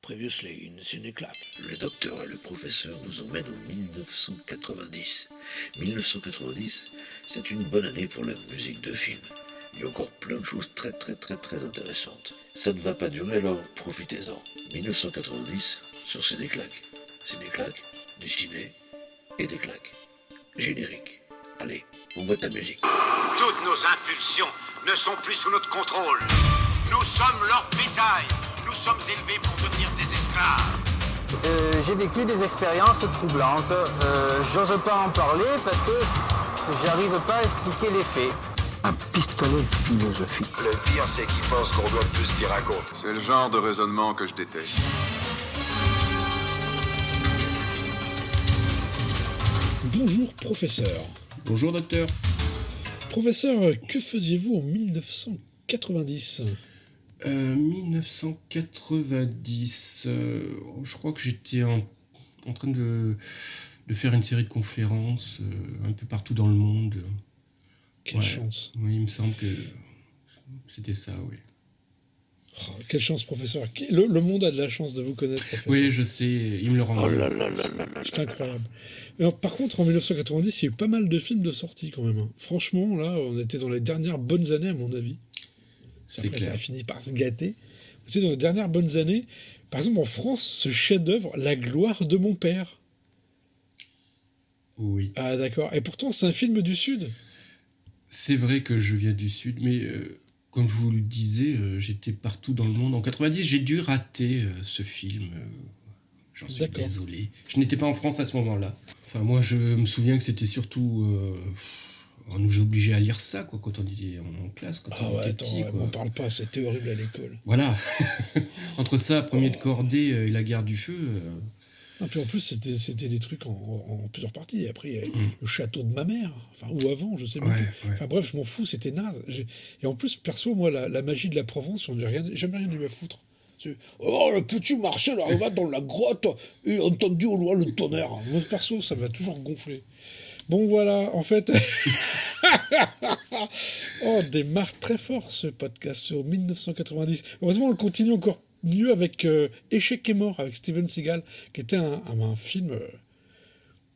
Previously in Cinéclap. Le docteur et le professeur nous emmènent en 1990. 1990, c'est une bonne année pour la musique de film. Il y a encore plein de choses très intéressantes. Ça ne va pas durer, alors profitez-en. 1990 sur Cinéclac. Cinéclac, du ciné et des claques. Générique. Allez, on voit ta musique. Toutes nos impulsions ne sont plus sous notre contrôle. Nous sommes leur bétail. Nous sommes élevés pour devenir des esclaves. J'ai vécu des expériences troublantes. J'ose pas en parler parce que j'arrive pas à expliquer les faits. Un pistolet philosophique. Le pire, c'est qu'ils pensent qu'on doit plus ce qu'ils racontent. C'est le genre de raisonnement que je déteste. Bonjour professeur. Bonjour docteur. Professeur, que faisiez-vous en 1990 1990, je crois que j'étais en train de faire une série de conférences un peu partout dans le monde. Quelle chance. Oui, il me semble que c'était ça, oui. Oh, quelle chance, professeur. Le monde a de la chance de vous connaître, professeur. Oui, je sais, il me le rend. Oh là là. C'est incroyable. Alors, par contre, en 1990, il y a eu pas mal de films de sortie quand même. Franchement, là, on était dans les dernières bonnes années, à mon avis. C'est Après, clair. ça a fini par se gâter. Vous savez, dans les dernières bonnes années, par exemple, en France, ce chef-d'œuvre, La gloire de mon père. Oui. Ah, d'accord. Et pourtant, c'est un film du Sud. C'est vrai que je viens du Sud, mais comme je vous le disais, j'étais partout dans le monde. En 90, j'ai dû rater ce film. J'en suis désolé. Je n'étais pas en France à ce moment-là. Enfin, moi, je me souviens que c'était surtout... on nous obligeait à lire ça, quoi, quand on était en classe, quand on était petit, quoi. On parle pas, c'était horrible à l'école. Voilà. Entre ça, premier de cordée et la guerre du feu... Et puis en plus, c'était des trucs en plusieurs parties. Et après, il y a le château de ma mère, enfin, ou avant, je sais même plus. Ouais. Enfin bref, je m'en fous, c'était naze. Et en plus, perso, moi, la magie de la Provence, j'en ai jamais rien eu à foutre. Oh, le petit Marcel arriva dans la grotte et entendu au loin le tonnerre. Moi, perso, ça m'a toujours gonflé. Bon, voilà, en fait... on démarre très fort ce podcast sur 1990. Heureusement, on le continue encore mieux avec Échec et mort, avec Steven Seagal, qui était un film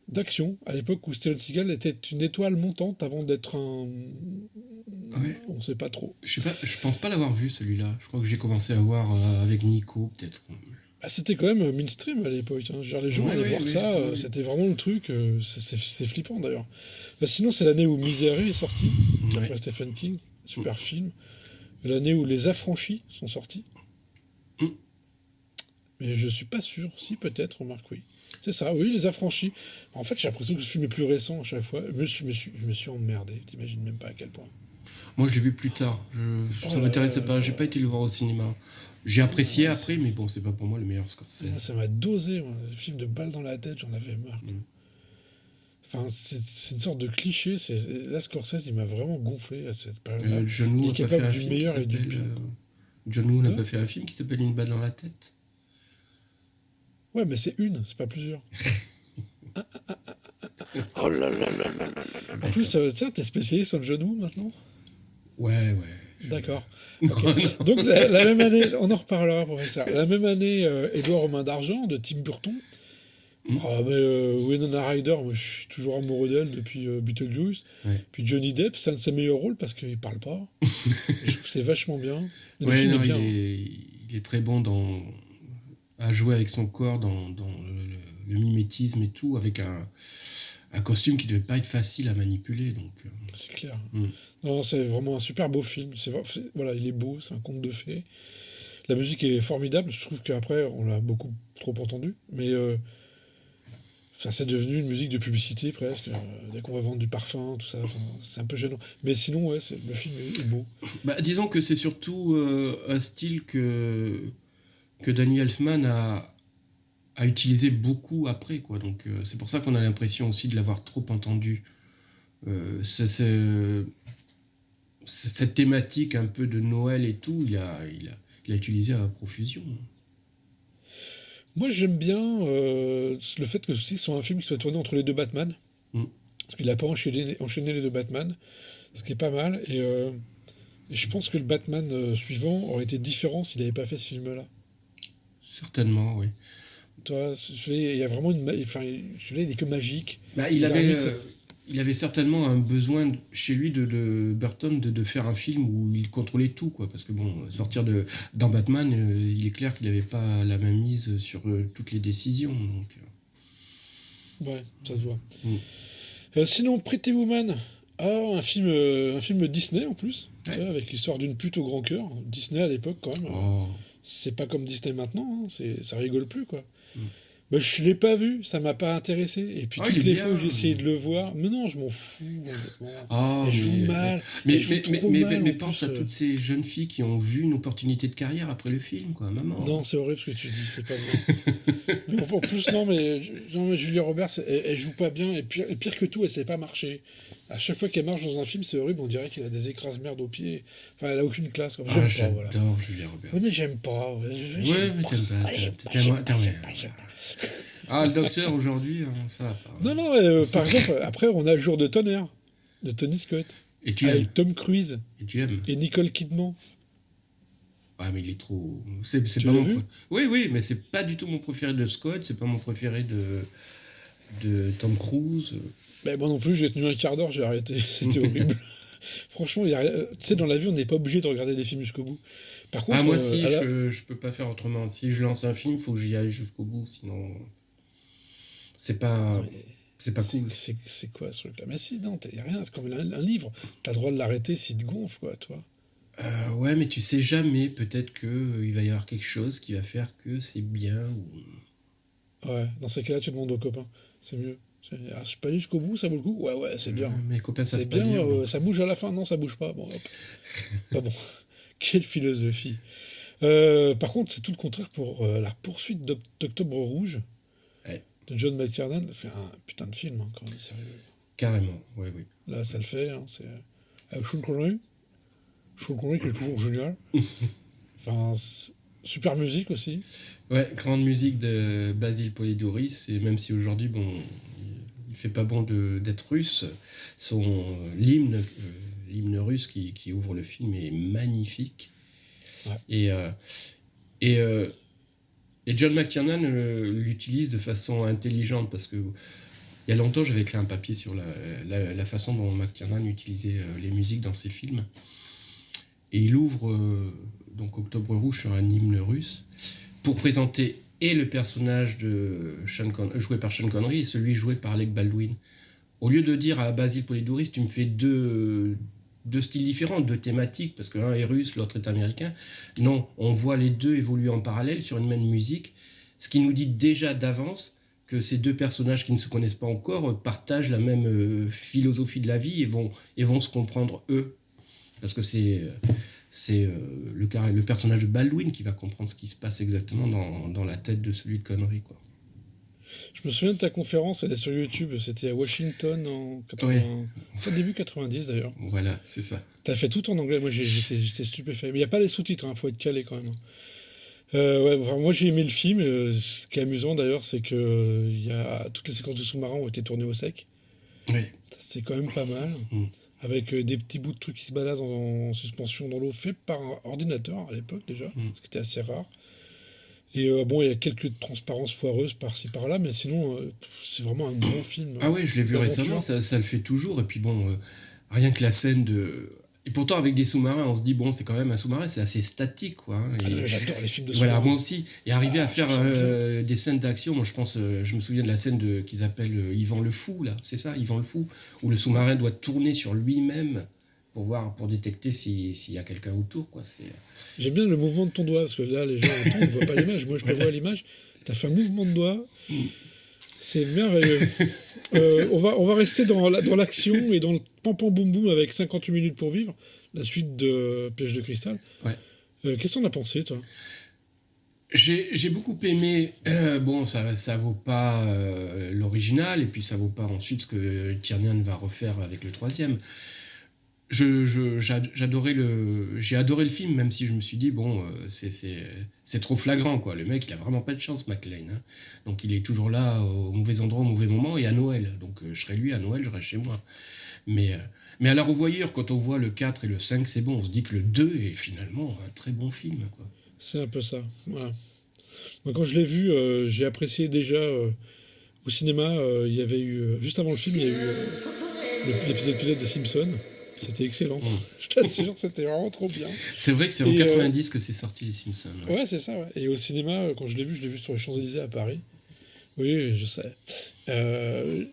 d'action, à l'époque où Steven Seagal était une étoile montante avant d'être un... Ouais. On sait pas trop. Je pense pas l'avoir vu, celui-là. Je crois que j'ai commencé à voir avec Nico, peut-être. Bah, c'était quand même mainstream à l'époque. Hein. Les gens allaient voir ça, c'était vraiment le truc. C'est flippant d'ailleurs. Sinon, c'est l'année où Misery est sorti, après Stephen King, super film. L'année où Les Affranchis sont sortis. Mais je suis pas sûr. Si, peut-être, remarque, oui. C'est ça, oui, Les Affranchis. En fait, j'ai l'impression que ce film est plus récent à chaque fois. Je me suis emmerdé. T'imagines même pas à quel point. Moi, je l'ai vu plus tard. Ça m'intéressait pas. J'ai pas été le voir au cinéma. J'ai apprécié après, mais bon, c'est pas pour moi le meilleur Scorsese. Ça m'a dosé, moi. Le film de balle dans la tête, j'en avais marre. Enfin, c'est une sorte de cliché. Là, Scorsese, il m'a vraiment gonflé à cette période-là. John Woo n'a pas fait un film qui et du s'appelle... pire. John Woo n'a pas fait un film qui s'appelle Une balle dans la tête. Ouais, mais c'est pas plusieurs. Oh là là. En plus, tiens, t'es spécialiste en John Woo maintenant ? Ouais. D'accord. Okay. Donc, la même année, on en reparlera, professeur. La même année, Édouard Romain d'Argent, de Tim Burton. Winona Ryder, moi, je suis toujours amoureux d'elle depuis Beetlejuice. Ouais. Puis Johnny Depp, c'est un de ses meilleurs rôles parce qu'il parle pas. Je trouve que c'est vachement bien. Il est très bon à jouer avec son corps dans le mimétisme et tout, avec un costume qui devait pas être facile à manipuler. Donc, c'est clair. Non, c'est vraiment un super beau film. Voilà, il est beau, c'est un conte de fées. La musique est formidable. Je trouve qu'après, on l'a beaucoup trop entendu. Mais c'est devenu une musique de publicité presque. Dès qu'on va vendre du parfum, tout ça, c'est un peu gênant. Mais sinon, ouais, le film est beau. Bah, disons que c'est surtout un style que Danny Elfman a utilisé beaucoup après, quoi. Donc c'est pour ça qu'on a l'impression aussi de l'avoir trop entendu. Cette thématique un peu de Noël et tout, il a utilisé à profusion. Moi, j'aime bien le fait que ce soit un film qui soit tourné entre les deux Batman. Parce qu'il n'a pas enchaîné les deux Batman, ce qui est pas mal. Et je pense que le Batman suivant aurait été différent s'il n'avait pas fait ce film-là. Certainement, oui. Toi, il y a vraiment enfin, celui-là, il est que magique. Bah, il avait certainement un besoin chez lui de Burton de faire un film où il contrôlait tout, quoi. Parce que bon, dans Batman, il est clair qu'il n'avait pas la main mise sur toutes les décisions. Donc. Ouais, ça se voit. Sinon, Pretty Woman, un film Disney en plus, avec l'histoire d'une pute au grand cœur. Disney à l'époque, quand même. C'est pas comme Disney maintenant, hein, ça rigole plus, quoi. Bah, je l'ai pas vu, ça m'a pas intéressé. Et puis toutes les fois où j'ai essayé de le voir, mais non, je m'en fous. Elle joue mal. Mais pense à toutes ces jeunes filles qui ont vu une opportunité de carrière après le film, quoi, maman. Non, c'est horrible ce que tu dis, c'est pas vrai. Mais en plus, non, mais Julia Roberts, elle joue pas bien. Et pire que tout, elle sait pas marcher. À chaque fois qu'elle marche dans un film, c'est horrible, on dirait qu'elle a des écrase-merdes aux pieds. Enfin, elle a aucune classe. Quoi. J'adore Julia Roberts. Oui, mais j'aime pas. Mais t'aimes pas. Ah, le docteur aujourd'hui, ça va pas. Non, par exemple, après, on a Le Jour de tonnerre, de Tony Scott. Et tu aimes. Avec Tom Cruise. Et tu aimes. Et Nicole Kidman. Ah, mais il est trop. C'est pas mon. Oui, mais c'est pas du tout mon préféré de Scott, c'est pas mon préféré de Tom Cruise. Ben, moi non plus, j'ai tenu un quart d'heure, j'ai arrêté. C'était horrible. Franchement, tu sais, dans la vie, on n'est pas obligé de regarder des films jusqu'au bout. Par contre, moi, si, je peux pas faire autrement. Si je lance un film, il faut que j'y aille jusqu'au bout, sinon. C'est pas cool. C'est quoi ce truc-là? Mais si, non, y a rien, c'est comme un livre. T'as le droit de l'arrêter s'il te gonfle, quoi, toi. Ouais, mais tu sais jamais, peut-être qu'il va y avoir quelque chose qui va faire que c'est bien ou. Ouais, dans ces cas-là, tu demandes aux copains. C'est mieux. Je suis pas allé jusqu'au bout, ça vaut le coup? Ouais, c'est bien. Mes copains savent pas bien, lire. Ça bouge à la fin? Non, ça bouge pas. Bon, hop. Pas bon. Quelle philosophie. Par contre, c'est tout le contraire pour la poursuite d'Octobre Rouge de John McTiernan. Fait un putain de film, hein, quand même, sérieux. Carrément, oui. Là, ça le fait. Hein, c'est Sean Connery qui est toujours génial. Enfin, super musique aussi. Ouais, grande musique de Basil Polidoris. Et même si aujourd'hui, bon, il fait pas bon d'être russe, l'hymne russe qui ouvre le film est magnifique. Ouais. Et John McTiernan l'utilise de façon intelligente parce que il y a longtemps, j'avais écrit un papier sur la façon dont McTiernan utilisait les musiques dans ses films. Et il ouvre donc Octobre Rouge sur un hymne russe pour présenter et le personnage de joué par Sean Connery et celui joué par Alec Baldwin. Au lieu de dire à Basil Polidoris, tu me fais deux styles différents, deux thématiques, parce que l'un est russe, l'autre est américain. Non, on voit les deux évoluer en parallèle sur une même musique, ce qui nous dit déjà d'avance que ces deux personnages qui ne se connaissent pas encore partagent la même philosophie de la vie et vont se comprendre eux. Parce que c'est le personnage de Baldwin qui va comprendre ce qui se passe exactement dans la tête de celui de Connery, quoi. Je me souviens de ta conférence, elle est sur YouTube, c'était à Washington au début 90 d'ailleurs. Voilà, c'est ça. T'as fait tout en anglais, moi j'étais stupéfait. Mais il n'y a pas les sous-titres, faut être calé quand même. Moi j'ai aimé le film, ce qui est amusant d'ailleurs, c'est que toutes les séquences de sous-marins ont été tournées au sec. Oui. C'est quand même pas mal. Avec des petits bouts de trucs qui se baladent en suspension dans l'eau, fait par un ordinateur à l'époque déjà, ce qui était assez rare. Et il y a quelques transparences foireuses par-ci par-là, mais sinon, c'est vraiment un bon film. Ah ouais, je l'ai vu récemment, ça le fait toujours. Et puis bon, rien que la scène de... Et pourtant, avec des sous-marins, on se dit, bon, c'est quand même un sous-marin, c'est assez statique, quoi. Et j'adore les films de sous-marins. Voilà, moi aussi. Et arriver à faire des scènes d'action, moi je me souviens de la scène qu'ils appellent Yvan le Fou, là, c'est ça, Yvan le Fou, où le sous-marin doit tourner sur lui-même pour détecter s'il y a quelqu'un autour, quoi. J'aime bien le mouvement de ton doigt, parce que là, les gens entendent, ne voient pas l'image. Moi, je te vois à l'image. Tu as fait un mouvement de doigt. C'est merveilleux. On va rester dans l'action et dans le pam-pam-boum-boum avec 58 minutes pour vivre, la suite de Piège de cristal. Ouais. Qu'est-ce qu'on a pensé, toi ? J'ai beaucoup aimé. Bon, ça vaut pas l'original, et puis ça vaut pas ensuite ce que Tiernan va refaire avec le troisième. J'ai adoré le film, même si je me suis dit, bon, c'est trop flagrant, quoi. Le mec, il a vraiment pas de chance, McClane. Hein. Donc, il est toujours là, au mauvais endroit, au mauvais moment, et à Noël. Donc, je serais lui, à Noël, je serais chez moi. Mais à la revoyure, quand on voit le 4 et le 5, c'est bon. On se dit que le 2 est finalement un très bon film, quoi. C'est un peu ça, voilà. Moi, quand je l'ai vu, j'ai apprécié déjà au cinéma. Il y avait eu juste avant le film, il y a eu l'épisode pilote des Simpsons. C'était excellent. Je t'assure, c'était vraiment trop bien. C'est vrai que c'est en 90 que c'est sorti les Simpsons. Ouais, c'est ça. Ouais. Et au cinéma, quand je l'ai vu sur les Champs-Élysées à Paris. Oui, je sais.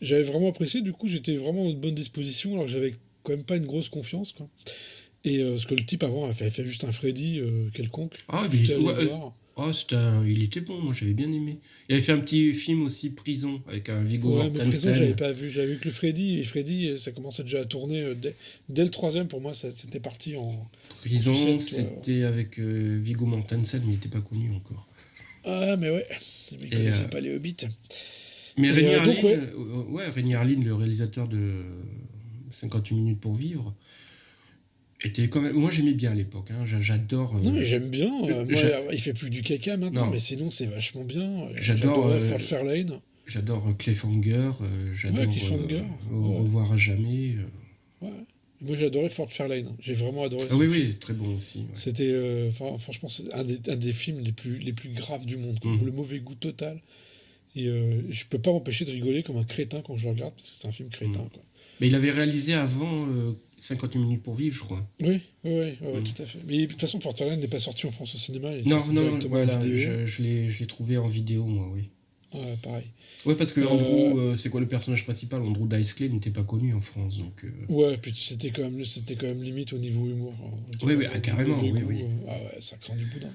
J'avais vraiment apprécié. Du coup, j'étais vraiment en bonne disposition, alors que j'avais quand même pas une grosse confiance, quoi. Et parce que le type avant a fait juste un Freddy quelconque. Ah, mais il était bon, moi j'avais bien aimé. Il avait fait un petit film aussi, Prison, avec un Viggo Mortensen. Mais Prison, j'avais pas vu. J'avais vu que le Freddy, et Freddy, ça commençait déjà à tourner. Dès le 3e, pour moi, c'était parti en... Prison, c'était avec Viggo Mortensen, mais il n'était pas connu encore. Ah, mais ouais. Mais il connaissait pas les Hobbits. Mais Rémi Harlin, le réalisateur de 58 minutes pour vivre, était quand même... Moi, j'aimais bien à l'époque. Hein. J'adore... Non, mais j'aime bien. Il fait plus du caca maintenant, mais sinon, c'est vachement bien. J'adore Ford Fairlane. J'adore Cliffhanger. J'adore Au revoir à jamais. Ouais. Moi, j'ai adoré Ford Fairlane. J'ai vraiment adoré. Ah oui, très bon aussi. Ouais. C'était... franchement, c'est un des films les plus graves du monde. Le mauvais goût total. Et je peux pas m'empêcher de rigoler comme un crétin quand je le regarde, parce que c'est un film crétin. Quoi. Mais il avait réalisé avant 58 minutes pour vivre, je crois. Oui, tout à fait. Mais de toute façon, Ford Fairlane n'est pas sorti en France au cinéma. Non, voilà, je l'ai trouvé en vidéo, moi, oui. Ouais, pareil. Ouais, parce que Andrew, c'est quoi le personnage principal? Andrew Dice Clay n'était pas connu en France, donc... Ouais, puis c'était quand même limite au niveau humour. Oui, carrément, oui. Ah ouais, ça craint du boudin.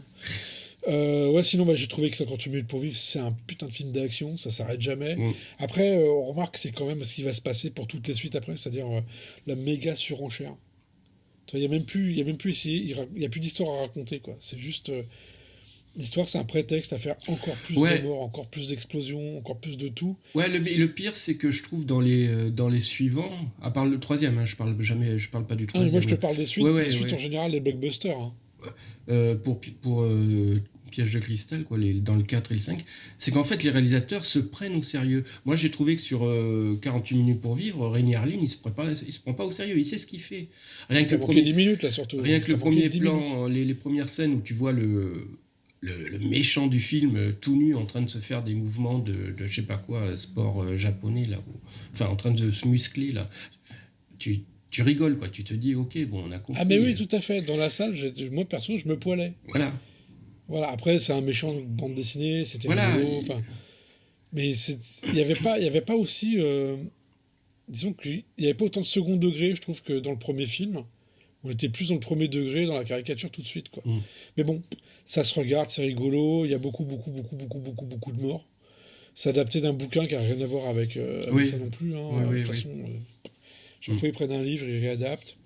Sinon, j'ai trouvé que 58 minutes pour vivre, c'est un putain de film d'action, ça s'arrête jamais. Après, on remarque que c'est quand même ce qui va se passer pour toutes les suites après, c'est-à-dire la méga surenchère. Il n'y a même plus d'histoire à raconter, quoi. C'est juste... l'histoire, c'est un prétexte à faire encore plus de morts, encore plus d'explosions, encore plus de tout. Ouais, le pire, c'est que je trouve dans les suivants, à part le 3e, hein, je parle pas du 3e. Moi, je te parle des suites. Les suites, en général, les blockbusters. Hein. Pour Piège de cristal, quoi, dans le 4 et le 5, c'est qu'en fait, les réalisateurs se prennent au sérieux. Moi, j'ai trouvé que sur 48 minutes pour vivre, Rémi Harlin, il se prend pas au sérieux, il sait ce qu'il fait. Rien que le premier 10 minutes, là, surtout. Rien que le premier plan, les premières scènes où tu vois le méchant du film tout nu en train de se faire des mouvements de je sais pas quoi, sport japonais, là, enfin, en train de se muscler, là. Tu rigoles, quoi. Tu te dis, ok, bon, on a compris. Ah, mais oui, tout à fait. Dans la salle, moi, perso, je me poilais. Voilà, après, c'est un méchant de bande dessinée, c'était rigolo, mais il n'y avait pas aussi... disons qu'il n'y avait pas autant de second degré, je trouve, que dans le premier film. On était plus dans le premier degré, dans la caricature tout de suite, quoi. Mais bon, ça se regarde, c'est rigolo, il y a beaucoup de morts. C'est adapté d'un bouquin qui n'a rien à voir avec ça non plus. Hein. De toute façon, chaque fois, ils prennent un livre, ils réadaptent.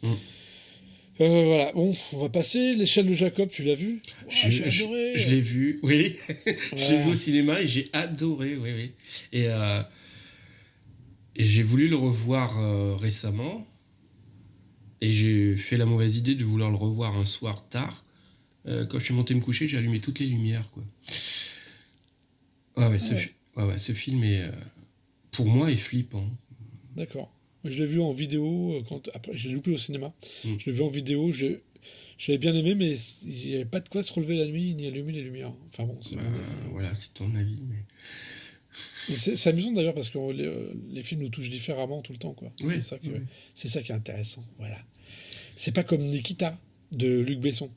Voilà, bon, on va passer. L'échelle de Jacob, tu l'as vu? J'ai adoré. Je l'ai vu, oui. Je l'ai vu au cinéma et j'ai adoré, oui. Et j'ai voulu le revoir récemment. Et j'ai fait la mauvaise idée de vouloir le revoir un soir tard. Quand je suis monté me coucher, j'ai allumé toutes les lumières, quoi. Ce film est, pour moi, est flippant. D'accord. Je l'ai vu en vidéo, après je l'ai loupé au cinéma. Je l'ai vu en vidéo, j'avais bien aimé, mais il n'y avait pas de quoi se relever la nuit ni allumer les lumières. Enfin bon, voilà, c'est ton avis, mais... C'est amusant d'ailleurs parce que les films nous touchent différemment tout le temps, quoi. Oui, c'est ça qui est intéressant, voilà. C'est pas comme Nikita de Luc Besson.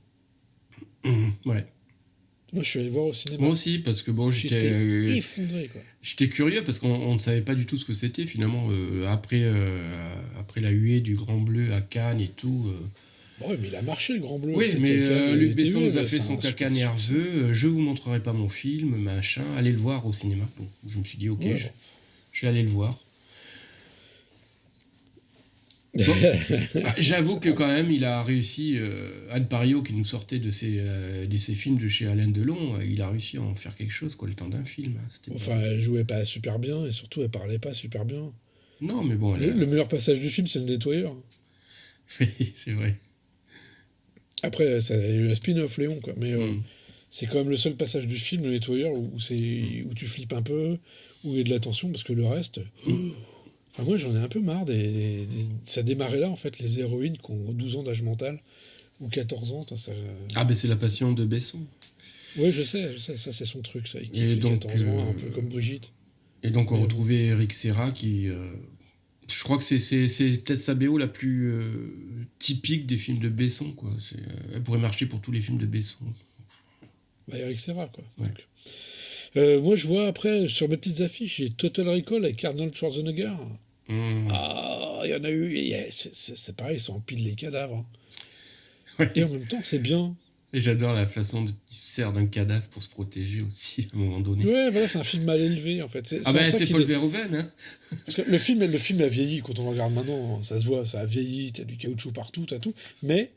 Ouais. Moi, je suis allé voir au cinéma. Moi aussi, parce que bon, j'étais effondré, quoi. J'étais curieux parce qu'on ne savait pas du tout ce que c'était finalement. Après la huée du Grand Bleu à Cannes et tout. Ouais, mais il a marché le Grand Bleu. Oui, mais Luc Besson nous a fait son caca nerveux. Je vous montrerai pas mon film, machin. Allez le voir au cinéma. Donc, je me suis dit, ok, je vais aller le voir. Bon, j'avoue que quand même il a réussi, Anne Parillaud qui nous sortait de ces films de chez Alain Delon, il a réussi à en faire quelque chose, quoi, le temps d'un film. Elle jouait pas super bien et surtout elle parlait pas super bien. Non, mais bon, le meilleur passage du film, c'est le nettoyeur. Oui, c'est vrai. Après, ça a eu un spin-off Léon, quoi, mais c'est quand même le seul passage du film, le nettoyeur, où tu flippes un peu, où il y a de la tension, parce que le reste... Enfin, moi, j'en ai un peu marre. Ça démarrait là, en fait, les héroïnes qui ont 12 ans d'âge mental, ou 14 ans. Ah, ben c'est la passion de Besson. Oui, je sais, ça c'est son truc, ça. Il Et kiffe donc, 14 ans, un peu comme Brigitte. Et donc on Mais retrouvait Eric Serra qui... je crois que c'est peut-être sa BO la plus typique des films de Besson, quoi. Elle pourrait marcher pour tous les films de Besson. Bah, Eric Serra, quoi. Ouais. Donc. Moi, je vois après, sur mes petites affiches, j'ai Total Recall avec Arnold Schwarzenegger. Ah, il y en a eu, c'est pareil, ils sont empilent les cadavres. Hein. Ouais. Et en même temps, c'est bien. Et j'adore la façon dont il se sert d'un cadavre pour se protéger aussi, à un moment donné. Ouais, voilà, c'est un film mal élevé, en fait. C'est Paul Verhoeven, hein. Parce que le film a vieilli, quand on le regarde maintenant, ça se voit, ça a vieilli, t'as du caoutchouc partout, t'as tout. Mais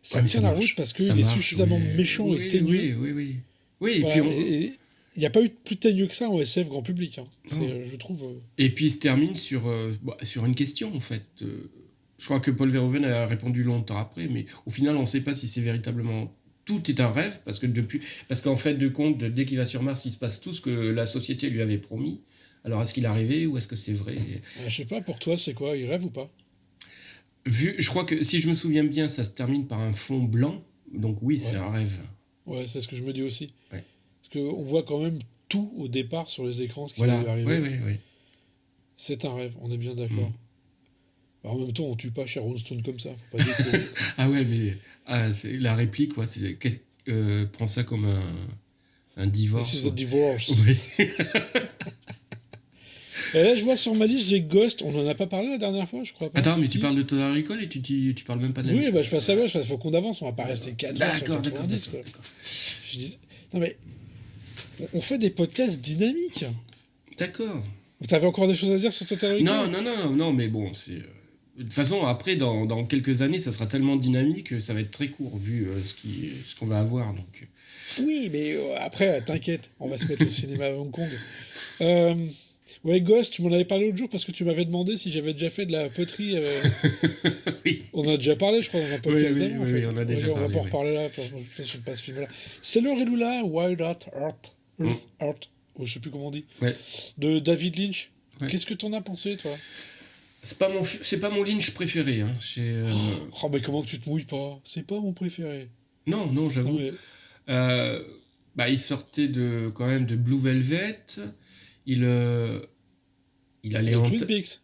ça tient la route parce qu'il est suffisamment méchant et teigneux. Oui, et voilà, puis il n'y a pas eu plus teigneux que ça en SF grand public, hein. Je trouve... Et puis il se termine sur une question, en fait. Je crois que Paul Verhoeven a répondu longtemps après, mais au final, on ne sait pas si c'est véritablement... Tout est un rêve, parce qu'en fait, de compte, dès qu'il va sur Mars, il se passe tout ce que la société lui avait promis. Alors, est-ce qu'il est arrivé ou est-ce que c'est vrai ? Je sais pas, pour toi, c'est quoi ? Il rêve ou pas ? Je crois que, si je me souviens bien, ça se termine par un fond blanc. Donc oui, c'est un rêve. Ouais, c'est ce que je me dis aussi. Ouais. Parce qu'on voit quand même tout au départ sur les écrans, ce qui voilà. va arriver. Oui. C'est un rêve, on est bien d'accord. En même temps, on tue pas Sharon Stone comme ça. Faut pas déconner. Ah ouais, mais c'est la réplique, quoi, c'est prends ça comme un divorce. This is a divorce. Oui. Et là, je vois sur ma liste, j'ai Ghost. On en a pas parlé la dernière fois, je crois pas. Attends, mais tu parles de Total Recall et tu parles même pas de la... Oui, je passe à gauche, il faut qu'on avance, on va pas rester 4 heures sur 90, d'accord. Je dis... Non mais, on fait des podcasts dynamiques. D'accord. T'avais encore des choses à dire sur Total Recall ? Non, mais bon, c'est... De toute façon, après, dans quelques années, ça sera tellement dynamique que ça va être très court, vu ce qu'on va avoir, donc... Oui, mais après, t'inquiète, on va se mettre au cinéma à Hong Kong. Ouais, Ghost, tu m'en avais parlé l'autre jour parce que tu m'avais demandé si j'avais déjà fait de la poterie. Oui. On a déjà parlé, je crois, dans un podcast d'avant, en fait. Oui, on a déjà parlé. On va pas reparler là, je ne pas ce film-là. C'est le Relula, Wild Earth, je sais plus comment on dit, de David Lynch. Ouais. Qu'est-ce que t'en as pensé, toi ? C'est pas mon Lynch préféré. Hein. Oh, mais comment que tu te mouilles pas ? C'est pas mon préféré. Non, j'avoue. Il sortait quand même de Blue Velvet. Il allait Twin Peaks.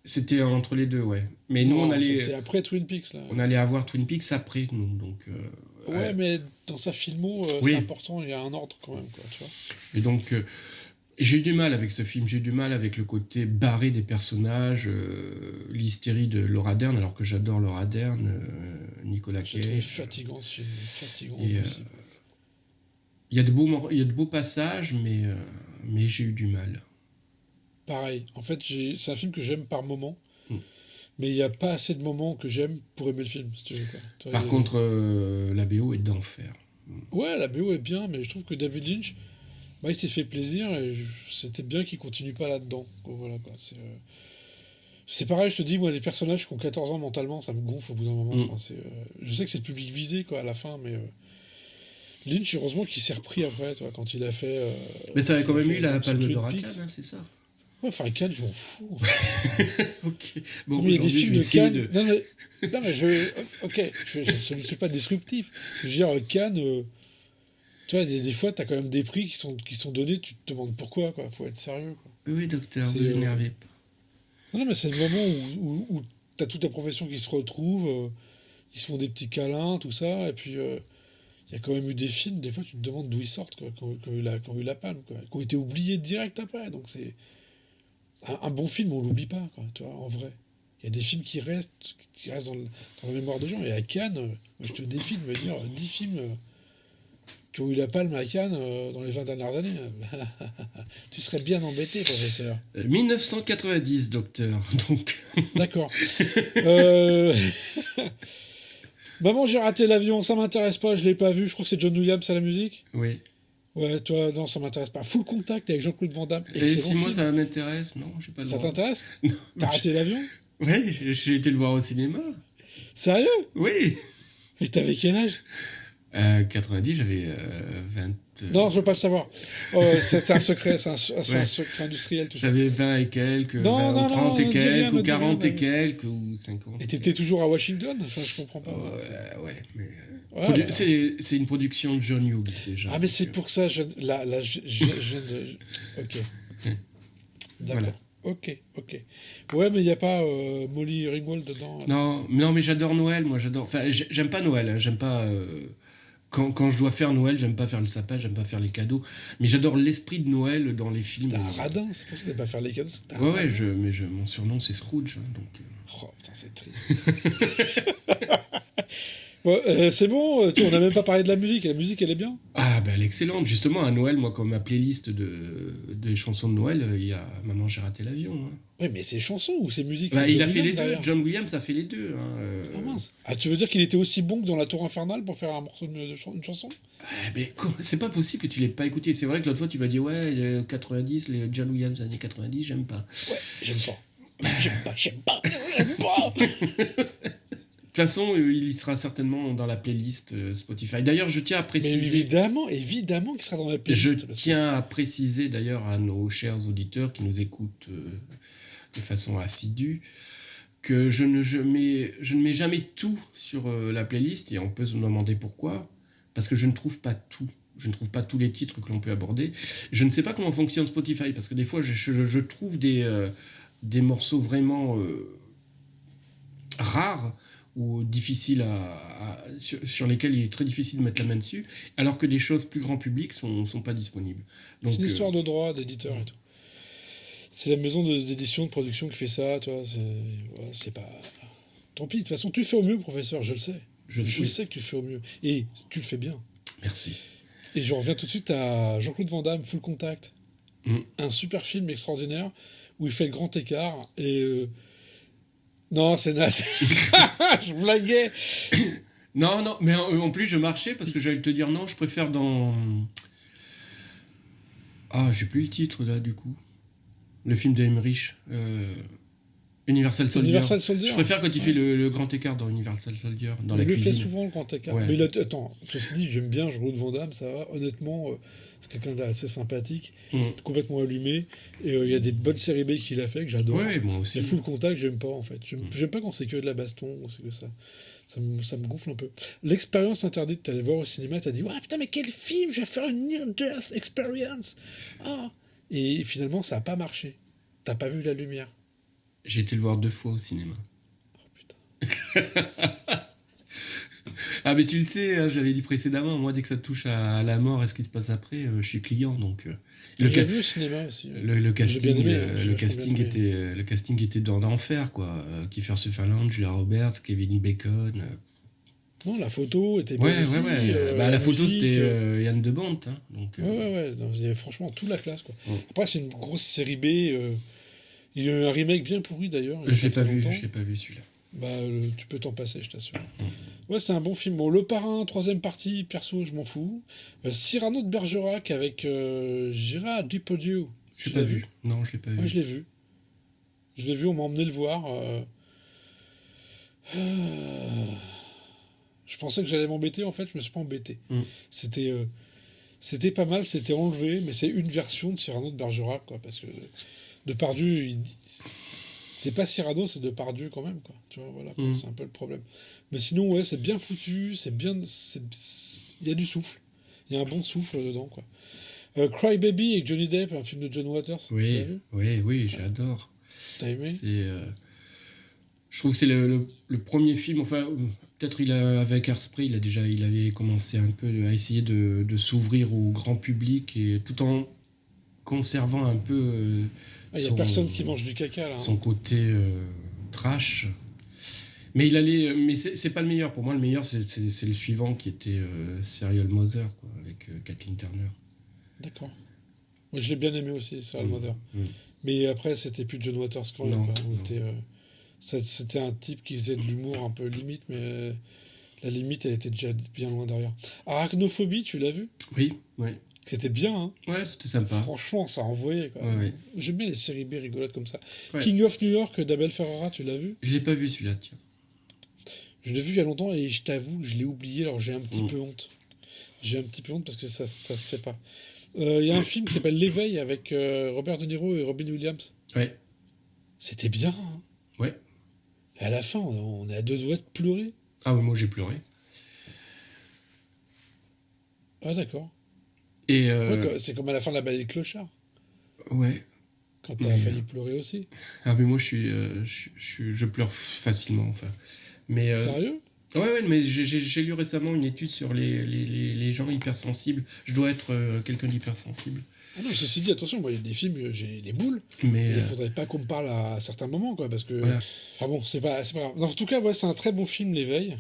C'était entre les deux, ouais. Mais nous, on allait... C'était après Twin Peaks, là. On allait avoir Twin Peaks après, nous, donc... ouais, mais dans sa filmo, c'est important, il y a un ordre, quand même, quoi, tu vois. Et donc... j'ai eu du mal avec ce film, j'ai eu du mal avec le côté barré des personnages, l'hystérie de Laura Dern, alors que j'adore Laura Dern, Nicolas Cage. C'est fatigant ce film, fatigant. Il y a de beaux passages, mais j'ai eu du mal. Pareil, en fait, c'est un film que j'aime par moment, mais il n'y a pas assez de moments que j'aime pour aimer le film, si tu veux, quoi. Toi, par contre, la BO est d'enfer. Ouais, la BO est bien, mais je trouve que David Lynch... il s'est fait plaisir et c'était bien qu'il continue pas là-dedans. Voilà, quoi. C'est pareil, je te dis, moi, les personnages qui ont 14 ans mentalement, ça me gonfle au bout d'un moment. Enfin, je sais que c'est le public visé, quoi, à la fin, mais Lynch, heureusement qu'il s'est repris après, toi, quand il a fait... mais ça avait quand même eu la Palme d'Or à Cannes, hein, c'est ça. Ouais, enfin, Cannes, je m'en fous. Ok. Bon, il y a des films de Cannes... Non, mais je ne suis pas descriptif. Je veux dire, Cannes... tu vois, des fois, tu as quand même des prix qui sont donnés, tu te demandes pourquoi, quoi. Faut être sérieux, quoi. Oui, docteur, vous énervez pas. Non, mais c'est le moment où tu as toute la profession qui se retrouve, ils se font des petits câlins, tout ça, et puis il y a quand même eu des films, des fois, tu te demandes d'où ils sortent, quoi, qui ont eu la palme, quoi, qui ont été oubliés direct après. Donc, c'est un bon film, on l'oublie pas, quoi, tu vois, en vrai. Il y a des films qui restent dans la mémoire des gens, et à Cannes, moi, je te défie de me dire 10 films... qui ont eu la palme à Cannes dans les 20 dernières années. Tu serais bien embêté, professeur. 1990, docteur, donc... D'accord. Maman, j'ai raté l'avion, ça m'intéresse pas, je l'ai pas vu. Je crois que c'est John Williams à la musique. Oui. Ouais, toi, non, ça m'intéresse pas. Full Contact avec Jean-Claude Van Damme. Et si moi, ça m'intéresse, non, j'ai pas le droit. Ça t'intéresse ? T'as raté l'avion ? Ouais, j'ai été le voir au cinéma. Sérieux ? Oui. Et t'avais quel âge ? 90, j'avais Non, je veux pas le savoir. C'est un secret, c'est un secret industriel, tout ça. J'avais 20 et quelques, Non, 20, non, 30 non, et dis rien, quelques, ou dis 40 rien, et quelques, ou 50. Et t'étais toujours à Washington? Enfin, je comprends pas. Ouais, mais... Ouais, c'est une production de John Hughes, déjà. Ah, mais c'est pour ça, ok. D'accord. Voilà. Ok. Ouais, mais il n'y a pas Molly Ringwald dedans. Non, mais j'adore Noël, moi, j'adore... Enfin, j'aime pas Noël, hein, j'aime pas... Quand je dois faire Noël, j'aime pas faire le sapin, j'aime pas faire les cadeaux, mais j'adore l'esprit de Noël dans les films. T'es un radin, c'est pour ça que t'aimes pas faire les cadeaux. Ouais, mon surnom c'est Scrooge, hein, donc... Oh putain, c'est triste. Bon, c'est bon, on n'a même pas parlé de la musique. La musique, elle est bien. Ah, ben elle est excellente. Justement, à Noël, moi, comme ma playlist de chansons de Noël, il y a Maman, j'ai raté l'avion. Hein. Oui, mais c'est chansons ou c'est musique? Bah, c'est il John a fait les Williams, deux. derrière. John Williams a fait les deux. Hein. Ah mince. Ah, tu veux dire qu'il était aussi bon que dans La Tour Infernale pour faire un morceau une chanson? C'est pas possible que tu l'aies pas écouté. C'est vrai que l'autre fois, tu m'as dit, ouais, les 90, les John Williams années 90, j'aime pas. Ouais, j'aime pas. De toute façon, il y sera certainement dans la playlist Spotify. D'ailleurs, je tiens à Mais préciser... évidemment qu'il sera dans la playlist. Je tiens à préciser d'ailleurs à nos chers auditeurs qui nous écoutent de façon assidue que je ne mets jamais tout sur la playlist, et on peut se demander pourquoi, parce que je ne trouve pas tout. Je ne trouve pas tous les titres que l'on peut aborder. Je ne sais pas comment fonctionne Spotify, parce que des fois je trouve des morceaux vraiment rares ou difficiles sur lesquels il est très difficile de mettre la main dessus, alors que des choses plus grand public sont pas disponibles. Donc, c'est une histoire de droit, d'éditeur et tout. C'est la maison d'édition, de production qui fait ça, toi. C'est pas... Tant pis, de toute façon, tu fais au mieux, professeur, je le sais. Je sais que tu fais au mieux. Et tu le fais bien. Merci. Et je reviens tout de suite à Jean-Claude Van Damme, Full Contact. Un super film extraordinaire où il fait le grand écart et... Non, c'est naze. Je blaguais. Non, mais en plus, je marchais parce que j'allais te dire non, je préfère dans... Ah, j'ai plus le titre, là, du coup. Le film d'Emmerich. Universal Soldier. Je préfère quand il fait le grand écart dans Universal Soldier, dans la cuisine. Il fait souvent le grand écart. Ouais. Mais attends, ceci dit, j'aime bien Jean-Claude Van Damme, ça va. Honnêtement, c'est quelqu'un d'assez sympathique, complètement allumé. Et il y a des bonnes séries B qu'il a fait que j'adore. Ouais, moi aussi. Mais Full Contact, j'aime pas en fait. J'aime pas quand c'est que de la baston ou c'est que ça. Ça me gonfle un peu. L'expérience interdite, t'allais voir au cinéma, t'as dit ouais, putain, mais quel film, je vais faire une near-death experience. Ah. Et finalement, ça a pas marché. T'as pas vu la lumière. J'ai été le voir 2 fois au cinéma. Oh putain. Ah, mais tu le sais, hein, je l'avais dit précédemment, moi, dès que ça touche à la mort et ce qui se passe après, je suis client, donc... J'ai vu au cinéma aussi. Le casting, aimé, le casting était dans l'enfer, quoi. Kiefer Sutherland, Julia Roberts, Kevin Bacon... Non, la photo était ouais, bien ouais. aussi, la photo, musique, c'était Yann de Bont. Hein, donc, ouais. Il y avait franchement toute la classe, quoi. Après, c'est une grosse série B. Il y a eu un remake bien pourri, d'ailleurs. Je l'ai pas vu celui-là. Bah, tu peux t'en passer, je t'assure. Ouais, c'est un bon film. Bon, Le Parrain, 3e partie, perso, je m'en fous. Cyrano de Bergerac avec Gérard Depardieu. Je l'ai pas vu. Non, je l'ai pas vu. Moi, je l'ai vu. Je l'ai vu, on m'a emmené le voir. Je pensais que j'allais m'embêter, en fait, je me suis pas embêté. C'était pas mal, c'était enlevé, mais c'est une version de Cyrano de Bergerac, quoi, parce que Depardieu, c'est pas Cyrano, c'est Depardieu quand même, quoi. Tu vois, voilà, c'est un peu le problème. Mais sinon, ouais, c'est bien foutu, c'est bien, il y a du souffle, il y a un bon souffle dedans, quoi. Cry Baby avec Johnny Depp, un film de John Waters. Oui, j'adore. T'as aimé? Je trouve que c'est le premier film, enfin, peut-être avec Hairspray, il avait commencé un peu à essayer de s'ouvrir au grand public, et tout en conservant un peu il y a personne qui mange du caca, là. Son côté trash. Mais c'est pas le meilleur. Pour moi, le meilleur, c'est le suivant, qui était Serial Mother, quoi, avec Kathleen Turner. D'accord. Moi, je l'ai bien aimé aussi, Serial Mother. Mais après, c'était plus John Waters quand même. C'était un type qui faisait de l'humour un peu limite, mais la limite, elle était déjà bien loin derrière. Arachnophobie, tu l'as vu? Oui. C'était bien, hein? Ouais, c'était sympa. Franchement, ça envoyait, quoi. Ouais. J'aime bien les séries B rigolotes comme ça. Ouais. King of New York d'Abel Ferrara, tu l'as vu? Je l'ai pas vu, celui-là, tiens. Je l'ai vu il y a longtemps et je t'avoue que je l'ai oublié, alors j'ai un petit peu honte. J'ai un petit peu honte parce que ça se fait pas. Il y a un film qui s'appelle L'Éveil avec Robert De Niro et Robin Williams. Ouais. C'était bien. Hein. Ouais. Et à la fin, on est à deux doigts de pleurer. Ah oui, moi j'ai pleuré. Ah d'accord. Et Ouais, c'est comme à la fin de La Ballade des Clochards. ouais. Quand t'as failli pleurer aussi. Ah mais moi je pleure facilement, enfin. Mais Sérieux? ouais, mais j'ai lu récemment une étude sur les gens hypersensibles. Je dois être quelqu'un d'hypersensible. Ah non, ceci dit, attention, moi, il y a des films, j'ai les boules, Mais il faudrait pas qu'on me parle à certains moments, quoi, parce que... voilà. Enfin bon, c'est pas grave. En tout cas, ouais, c'est un très bon film, L'Éveil.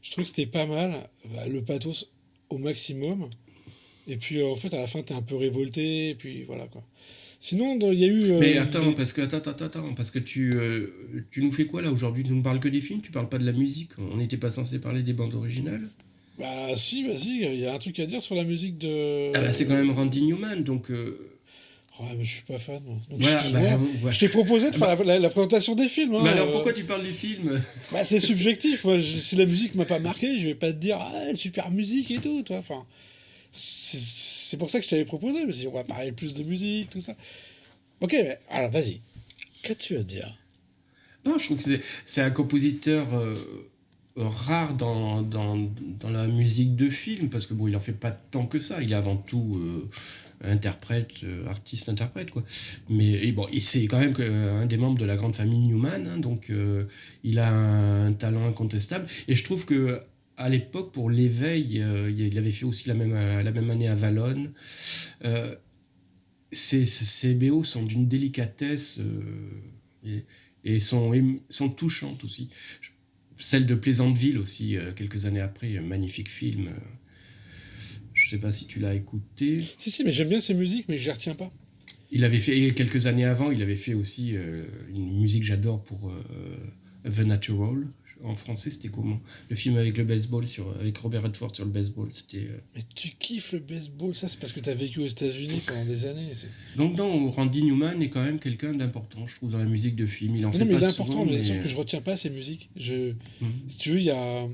Je trouve que c'était pas mal, le pathos au maximum, et puis en fait, à la fin, t'es un peu révolté, et puis voilà, quoi. Sinon, il y a eu... Mais attends, parce que tu nous fais quoi là aujourd'hui? Tu nous parles que des films, tu parles pas de la musique. On n'était pas censé parler des bandes originales? Bah si, vas-y, il y a un truc à dire sur la musique de... Ah bah c'est quand même Randy Newman, donc... Ouais, mais je suis pas fan, moi. Donc, Voilà, je t'ai proposé de faire la présentation des films. Hein, mais alors pourquoi tu parles du film? Bah c'est subjectif, moi, si la musique m'a pas marqué, je vais pas te dire « Ah, super musique et tout », toi, enfin... C'est pour ça que je t'avais proposé, mais si on va parler plus de musique, tout ça. Ok, mais alors vas-y. Qu'as-tu à dire? Non, je trouve que c'est un compositeur rare dans la musique de film, parce que bon, il en fait pas tant que ça. Il est avant tout artiste-interprète, quoi. Mais bon, c'est quand même un des membres de la grande famille Newman, hein, donc il a un talent incontestable. Et je trouve que à l'époque, pour L'Éveil, il avait fait aussi la même année Avalon. Ces BO sont d'une délicatesse et sont touchantes aussi. Celle de Pleasantville aussi, quelques années après, un magnifique film. Je sais pas si tu l'as écouté. Si, mais j'aime bien ces musiques, mais je les retiens pas. Il avait fait, et quelques années avant, il avait fait aussi une musique que j'adore pour The Natural. En français, c'était comment? Le film avec le baseball, avec Robert Redford sur le baseball, c'était... Mais tu kiffes le baseball, ça c'est parce que t'as vécu aux États-Unis pendant des années. Donc non, Randy Newman est quand même quelqu'un d'important, je trouve, dans la musique de film. Il en fait mais pas important, souvent, mais sauf que je retiens pas ces musiques. Si tu veux, il y a...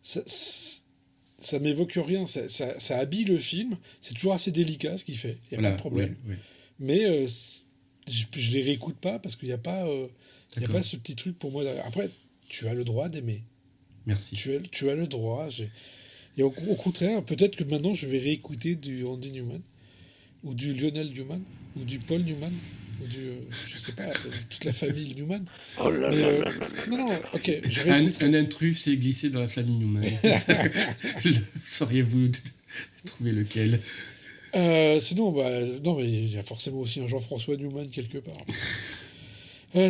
Ça m'évoque rien, ça habille le film, c'est toujours assez délicat ce qu'il fait, il n'y a pas de problème. Ouais. Mais je les réécoute pas parce qu'il n'y a pas... Il n'y a pas ce petit truc pour moi. Après, tu as le droit d'aimer. Merci. Tu as le droit. Et au contraire, peut-être que maintenant, je vais réécouter du Randy Newman, ou du Lionel Newman, ou du Paul Newman, ou du... je sais pas, toute la famille Newman. Oh là là là là. Non, ok. Un intrus s'est glissé dans la famille Newman. Sauriez-vous trouver lequel? Sinon, non, mais il y a forcément aussi un Jean-François Newman quelque part.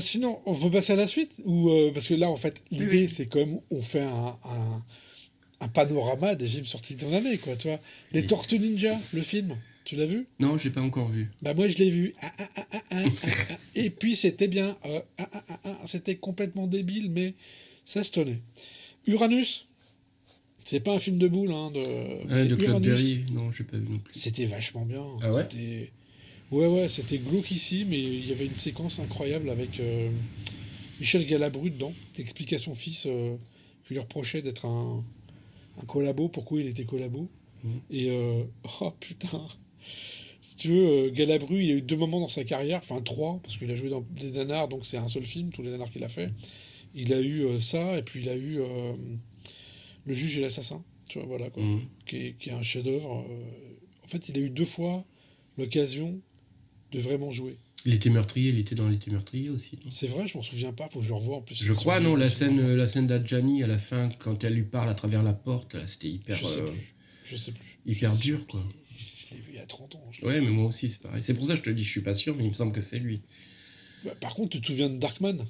Sinon, on peut passer à la suite ou parce que là, en fait, l'idée, c'est quand même, on fait un panorama des films sortis dans l'année, quoi, tu vois. Les Tortues Ninja, le film, tu l'as vu? Non, j'ai pas encore vu. Bah moi, je l'ai vu. Et puis, c'était bien. C'était complètement débile, mais ça se tenait. Uranus, c'est pas un film de boule, hein, de Claude Berry. Non, j'ai pas vu non plus. C'était vachement bien. Ah ouais? Ouais, c'était glauque ici, mais il y avait une séquence incroyable avec Michel Galabru dedans, qui explique à son fils qui lui reprochait d'être un collabo, pourquoi il était collabo. Et oh putain, si tu veux, Galabru, il a eu 2 moments dans sa carrière, enfin 3, parce qu'il a joué dans des nanars, donc c'est un seul film, tous les nanars qu'il a fait. Il a eu ça, et puis il a eu Le Juge et l'Assassin, tu vois, voilà, quoi, qui est un chef-d'œuvre. En fait, il a eu 2 fois l'occasion de vraiment jouer. Il était meurtrier, il était dans L'été meurtrier aussi. C'est vrai, je m'en souviens pas, faut que je le revoie en plus. Je crois, non, la scène d'Adjani à la fin, quand elle lui parle à travers la porte, là, c'était hyper... Je sais plus. Hyper dur, quoi. Je l'ai vu il y a 30 ans. Ouais, mais moi aussi, c'est pareil. C'est pour ça que je te dis, je suis pas sûr, mais il me semble que c'est lui. Bah, par contre, tu te souviens de Darkman?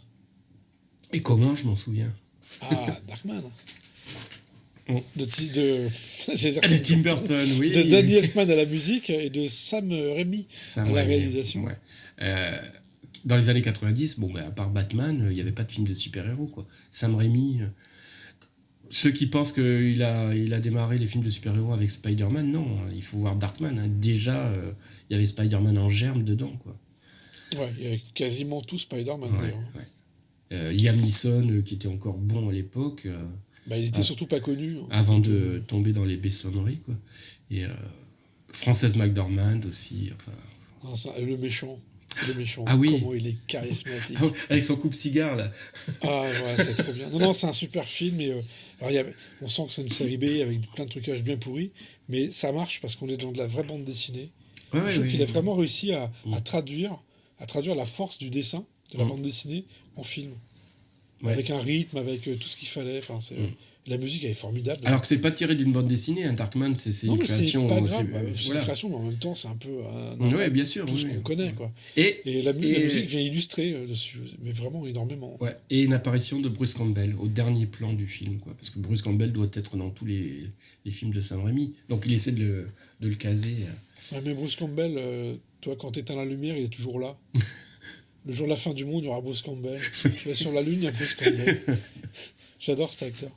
Et comment je m'en souviens? Ah, Darkman. De Tim Burton, oui. De Danny Elfman à la musique et de Sam Raimi à la réalisation. Ouais. Dans les années 90, à part Batman, il n'y avait pas de film de super-héros, quoi. Sam Raimi... Ceux qui pensent qu'il a démarré les films de super-héros avec Spider-Man, non, il faut voir Darkman. Hein. Déjà, il y avait Spider-Man en germe dedans, quoi. Ouais, il y avait quasiment tout Spider-Man. Ouais. Liam Neeson, qui était encore bon à l'époque. il était surtout pas connu. Avant de tomber dans les bessonneries, quoi. Et Frances McDormand aussi, enfin... Non, le méchant. Ah oui. Comment il est charismatique. Avec son coupe-cigare, là. Ah ouais, c'est trop bien. Non, c'est un super film. Et, alors, on sent que c'est une série B avec plein de trucages bien pourris, mais ça marche parce qu'on est dans de la vraie bande dessinée. Je trouve qu'il a vraiment réussi à traduire la force du dessin, de la bande dessinée, en film. Ouais. Avec un rythme, avec tout ce qu'il fallait. Enfin, la musique, elle est formidable. Alors que c'est pas tiré d'une bande dessinée, hein. Darkman, c'est une création. C'est pas grave, c'est une création, mais en même temps, c'est un peu ouais, bien sûr, tout ce qu'on connaît. Quoi. Et la musique vient illustrer dessus, mais vraiment énormément. Ouais. Et une apparition de Bruce Campbell au dernier plan du film, quoi. Parce que Bruce Campbell doit être dans tous les films de Sam Raimi. Donc il essaie de le caser. Ouais, mais Bruce Campbell, toi, quand t'éteins la lumière, il est toujours là. Le jour de la fin du monde, il y aura Bruce Campbell. Tu vas sur la Lune, il y a Bruce Campbell. J'adore cet acteur.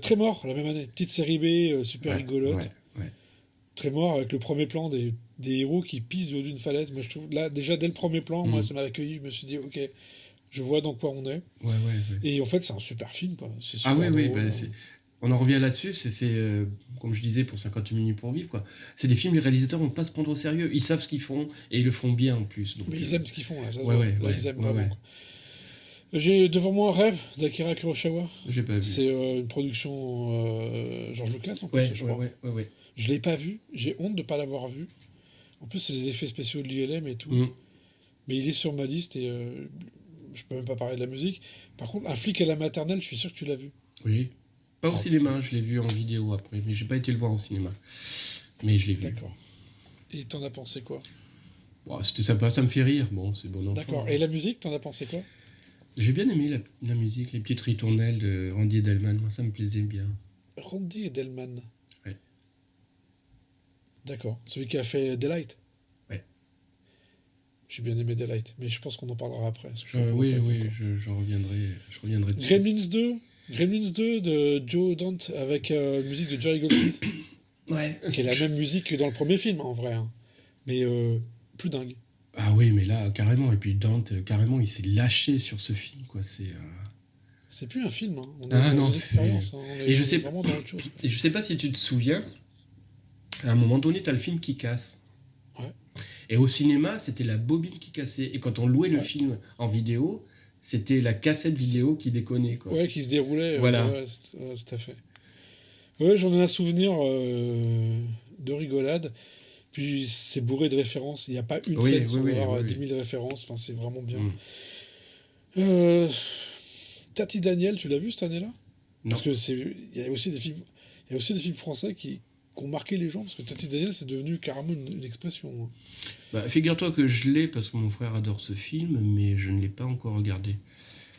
Très mort, la même année. Petite série B, super rigolote. Ouais. Très mort, avec le premier plan des héros qui pissent du haut d'une falaise. Moi, je trouve, là, déjà, dès le premier plan, moi, ça m'a accueilli. Je me suis dit, ok, je vois dans quoi on est. Ouais. Et en fait, c'est un super film. Quoi. C'est super oui. drôle, on en revient là-dessus. C'est comme je disais, pour 58 minutes pour vivre, quoi. C'est des films, les réalisateurs vont pas se prendre au sérieux. Ils savent ce qu'ils font et ils le font bien en plus. Donc, mais ils aiment ce qu'ils font, là. Ça ils aiment vraiment. Quoi. J'ai devant moi un rêve d'Akira Kurosawa. J'ai pas vu. C'est une production George Lucas en plus, je crois. Ouais. Je l'ai pas vu. J'ai honte de pas l'avoir vu. En plus, c'est les effets spéciaux de l'ILM et tout. Mais il est sur ma liste et je peux même pas parler de la musique. Par contre, Un flic à la maternelle, je suis sûr que tu l'as vu. Oui. Pas au cinéma, je l'ai vu en vidéo après, mais j'ai pas été le voir au cinéma. Mais je l'ai vu. D'accord. Et t'en as pensé quoi? Bon, c'était sympa, ça me fait rire. Bon, c'est bon enfant. D'accord. Et la musique, t'en as pensé quoi? J'ai bien aimé la musique, les petites ritournelles de Randy Edelman. Moi, ça me plaisait bien. Randy Edelman. Ouais. D'accord. Celui qui a fait Daylight. Ouais. J'ai bien aimé Daylight, mais je pense qu'on en parlera après. Oui, je reviendrai dessus. Gremlins 2 de Joe Dante avec musique de Jerry Goldsmith. Ouais. Qui est la même musique que dans le premier film, en vrai. Hein. Mais plus dingue. Ah oui, mais là, carrément. Et puis Dante, carrément, il s'est lâché sur ce film, quoi. C'est plus un film. Hein. On est non, c'est... Hein. Et je sais vraiment dans autre chose. Et je sais pas si tu te souviens, à un moment donné, t'as le film qui casse. Ouais. Et au cinéma, c'était la bobine qui cassait. Et quand on louait le film en vidéo, c'était la cassette vidéo qui déconnait, quoi. Ouais, qui se déroulait. Voilà. C'est à fait. Ouais, j'en ai un souvenir de rigolade. Puis c'est bourré de références. Il n'y a pas une scène sans avoir 10 000 références. Enfin, c'est vraiment bien. Tati Daniel, tu l'as vu cette année-là? Non. Parce que il y a aussi des films français qui ont marqué les gens. Parce que Tati Daniel, c'est devenu carrément une expression. Hein. Bah, figure-toi que je l'ai parce que mon frère adore ce film, mais je ne l'ai pas encore regardé.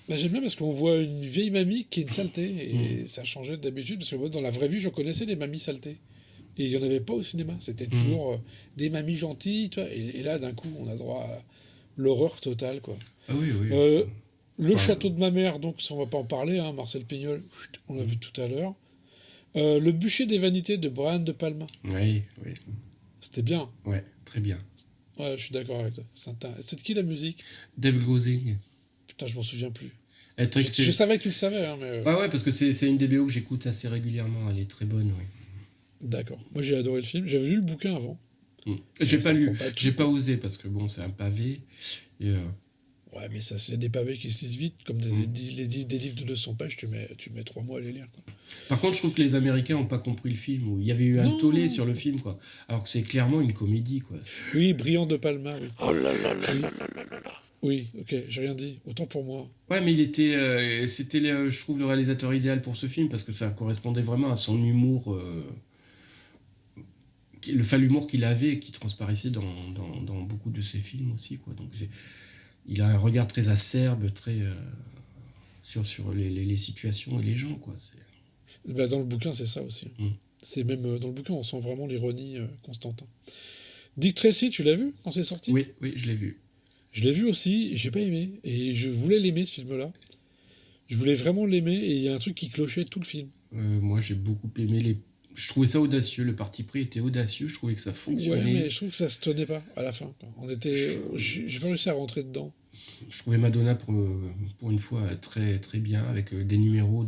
Bah, j'aime bien parce qu'on voit une vieille mamie qui est une saleté. Et ça changeait d'habitude. Parce que moi, dans la vraie vie, je connaissais des mamies saletés. Et il n'y en avait pas au cinéma. C'était toujours des mamies gentilles. Tu vois, et là, d'un coup, on a droit à l'horreur totale. Quoi. Ah oui. Le château de ma mère, donc, ça, on ne va pas en parler. Hein, Marcel Pignol, on l'a vu tout à l'heure. Le bûcher des vanités de Brian De Palma. Oui. C'était bien. Ouais, très bien. Ouais, je suis d'accord avec toi. C'est de qui la musique? Dave Gosing. Putain, je m'en souviens plus. Je savais que tu le savais. Hein, mais ouais, parce que c'est une des BO que j'écoute assez régulièrement. Elle est très bonne, oui. D'accord. Moi, j'ai adoré le film. J'avais lu le bouquin avant. J'ai pas lu. J'ai pas osé parce que bon, c'est un pavé. Et ouais, mais ça, c'est des pavés qui se lisent vite. Comme des livres de 200 pages, tu mets 3 mois à les lire. Quoi. Par contre, je trouve que les Américains n'ont pas compris le film. Où il y avait eu un tollé sur le film, quoi. Alors que c'est clairement une comédie, quoi. Oui, Brian De Palma, oui. Oh là là là là là là là. Oui, ok, j'ai rien dit. Autant pour moi. Ouais, mais c'était, je trouve, le réalisateur idéal pour ce film parce que ça correspondait vraiment à son humour. L'humour qu'il avait et qui transparaissait dans beaucoup de ses films aussi, quoi. Donc il a un regard très acerbe, très sur les situations et les gens, quoi. Bah, dans le bouquin, c'est ça aussi. C'est même dans le bouquin, on sent vraiment l'ironie constante. Dick Tracy, tu l'as vu quand c'est sorti? Oui, je l'ai vu. Je l'ai vu aussi, et j'ai pas aimé. Et je voulais l'aimer, ce film-là. Je voulais vraiment l'aimer, et il y a un truc qui clochait tout le film. Moi, j'ai beaucoup aimé Je trouvais ça audacieux, le parti pris était audacieux, je trouvais que ça fonctionnait. Ouais, mais je trouve que ça se tenait pas à la fin. Quoi. J'ai pas réussi à rentrer dedans. Je trouvais Madonna pour une fois très très bien avec des numéros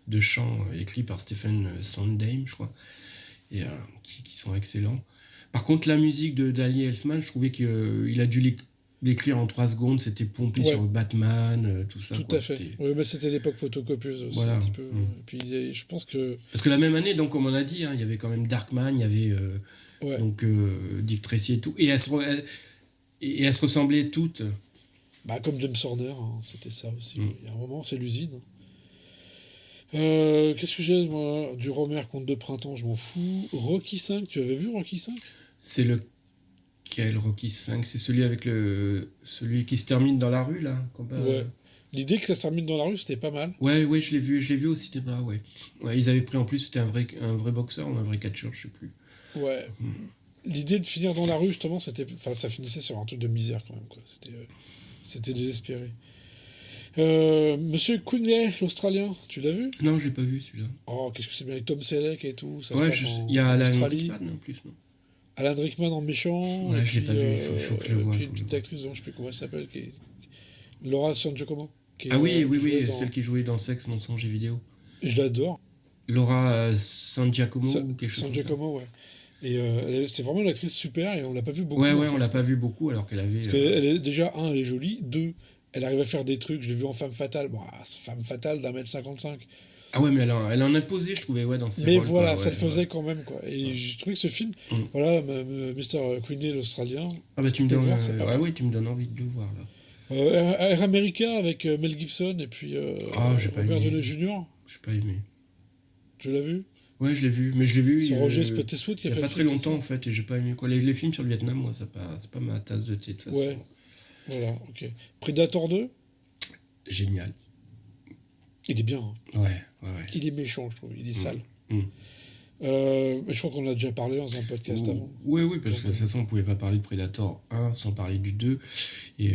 de chants écrits par Stephen Sondheim, je crois, et qui sont excellents. Par contre, la musique de Danny Elfman, je trouvais qu'il a dû l'écrire en 3 secondes, c'était pompé sur Batman, tout ça. Tout à fait. Oui, mais c'était l'époque photocopieuse aussi, un petit peu. Et puis, je pense que... Parce que la même année, donc, comme on a dit, il y avait quand même Darkman, il y avait donc, Dick Tracy et tout. Et elles se ressemblaient toutes. Bah, comme James Horner, c'était ça aussi. Il y a un moment, c'est l'usine. Qu'est-ce que j'ai, moi? Du Romer, Conte de printemps, je m'en fous. Rocky 5, tu avais vu Rocky 5? C'est lequel, Rocky 5? C'est celui avec celui qui se termine dans la rue, là? Ouais. L'idée que ça se termine dans la rue, c'était pas mal. Ouais, je l'ai vu au cinéma, ouais. Ils avaient pris, en plus, c'était un vrai boxeur ou un vrai catcheur, je sais plus. Ouais. L'idée de finir dans la rue, justement, ça finissait sur un truc de misère, quand même, quoi. C'était désespéré. Monsieur Quigley, l'Australien, tu l'as vu? Non, je l'ai pas vu, celui-là. Oh, qu'est-ce que c'est bien avec Tom Selleck et tout. Il y a Alan Rickman en plus, non? Alan Rickman en méchant. Ouais, je l'ai pas vu, il faut que je le voie. Une petite actrice dont je sais plus comment elle s'appelle, Laura San Giacomo. Oui, celle qui jouait dans Sexe, mensonge et vidéo. Et je l'adore. Laura San Giacomo ou quelque chose San comme ça. Giacomo, ouais. Et c'est vraiment une actrice super et on l'a pas vu beaucoup. Ouais, on l'a pas vu beaucoup alors qu'elle avait... Parce qu'elle est, déjà, elle est jolie. 2, elle arrive à faire des trucs. Je l'ai vu en Femme Fatale. Bon, Femme Fatale d'1m55. Ah ouais, mais elle en imposait, je trouvais, dans ses mais rôles. Mais voilà, quoi, ça le faisait quand même, quoi. Et je trouvais que ce film, voilà, Mr. Quigley, l'Australien... Ah bah tu me donnes envie de le voir, là. Air America avec Mel Gibson et puis Robert Downey Jr. J'ai pas aimé. Tu l'as vu? Ouais, je l'ai vu, mais je l'ai vu... C'est Roger Spottiswoode qui a fait il y a pas très longtemps, en fait, et j'ai pas aimé, quoi. Les films sur le Vietnam, moi, c'est pas ma tasse de thé, de toute façon. Ouais, voilà, ok. Predator 2? Génial. Il est bien. Hein. Ouais. Il est méchant, je trouve. Il est sale. Mais je crois qu'on a déjà parlé dans un podcast avant. Oui, parce que de toute façon, on pouvait pas parler de Predator 1 sans parler du 2. Et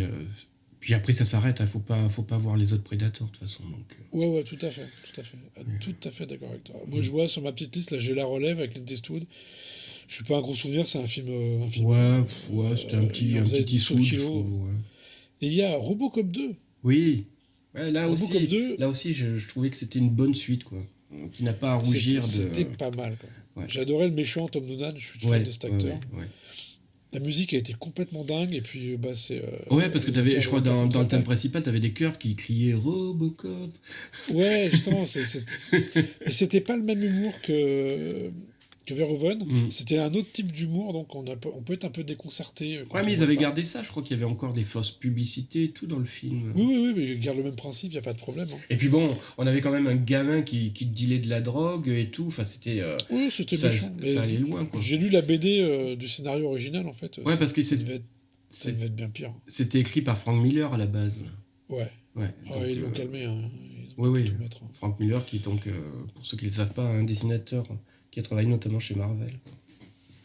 puis après, ça s'arrête. Faut pas voir les autres Predators, de toute façon. Donc, Ouais, tout à fait. Tout à fait d'accord avec toi. Moi, je vois sur ma petite liste, là, j'ai La Relève avec Clint Eastwood. Je suis pas un gros souvenir, c'est un film... Ouais, c'était un petit Eastwood, je trouve. Ouais. Et il y a Robocop 2. Oui. Ouais, là Robocop 2, aussi, je trouvais que c'était une bonne suite, quoi. Qui n'a pas à rougir C'était pas mal, quoi. Ouais. J'adorais le méchant Tom Noonan, je suis fan de cet acteur. Ouais. La musique a été complètement dingue, et puis c'est... parce que t'avais, je crois, dans le thème principal, t'avais des chœurs qui criaient Robocop. Ouais, justement, et c'était pas le même humour que Verhoeven. C'était un autre type d'humour, donc on peut être un peu déconcerté. Ouais, mais ils avaient gardé ça, je crois qu'il y avait encore des fausses publicités et tout dans le film. Oui, mais ils gardent le même principe, il n'y a pas de problème. Hein. Et puis bon, on avait quand même un gamin qui dealait de la drogue et tout, enfin c'était... oui, c'était méchant. Ça allait loin, quoi. J'ai lu la BD du scénario original, en fait. Ouais, parce que ça devait être bien pire. C'était écrit par Frank Miller à la base. Ouais. Donc, ils l'ont calmé. Hein. Oui. Frank Miller, qui est donc, pour ceux qui ne le savent pas, un dessinateur qui a travaillé notamment chez Marvel.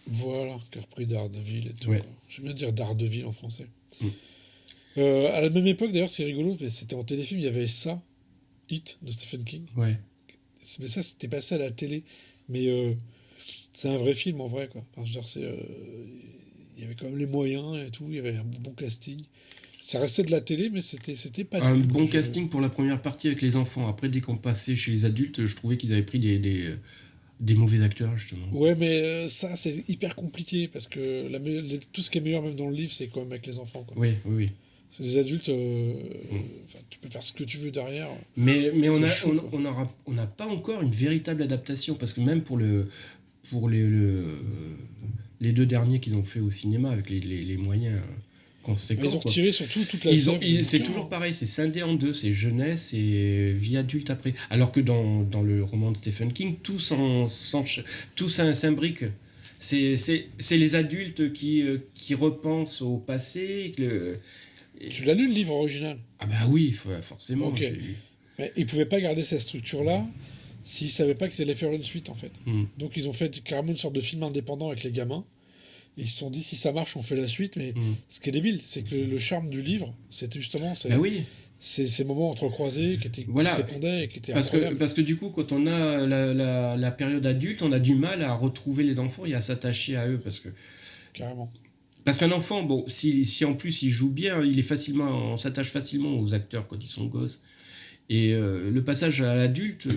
Voilà, qui a repris Daredevil et tout. Ouais. J'aime bien dire Daredevil en français. À la même époque, d'ailleurs, c'est rigolo, mais c'était en téléfilm, il y avait ça, Hit, de Stephen King. Ouais. Mais ça, c'était passé à la télé. Mais c'est un vrai film, en vrai, quoi. Enfin, je veux dire, il y avait quand même les moyens et tout, il y avait un bon casting. Ça restait de la télé, mais c'était pas... Un bon casting pour la première partie avec les enfants. Après, dès qu'on passait chez les adultes, je trouvais qu'ils avaient pris des mauvais acteurs, justement. Ouais, mais ça, c'est hyper compliqué, parce que tout ce qui est meilleur, même dans le livre, c'est quand même avec les enfants, quoi. Oui. C'est les adultes, tu peux faire ce que tu veux derrière. Mais on n'a pas encore une véritable adaptation, parce que même pour les 2 derniers qu'ils ont fait au cinéma, avec les moyens... Ils ont retiré surtout toute la c'est toujours pareil, c'est scindé en 2, c'est jeunesse et vie adulte après. Alors que dans le roman de Stephen King, tout s'imbrique. C'est les adultes qui repensent au passé. Tu l'as lu, le livre original? Ah bah oui, forcément. Okay. Mais ils ne pouvaient pas garder cette structure-là s'ils ne savaient pas qu'ils allaient faire une suite, en fait. Donc ils ont fait carrément une sorte de film indépendant avec les gamins. Ils se sont dit, si ça marche, on fait la suite. Mais ce qui est débile, c'est que le charme du livre, c'était justement ces moments entrecroisés qui se répondaient et qui étaient incroyables. Parce que du coup, quand on a la période adulte, on a du mal à retrouver les enfants et à s'attacher à eux. Carrément. Parce qu'un enfant, bon, si en plus il joue bien, on s'attache facilement aux acteurs quand ils sont gosses. Et le passage à l'adulte...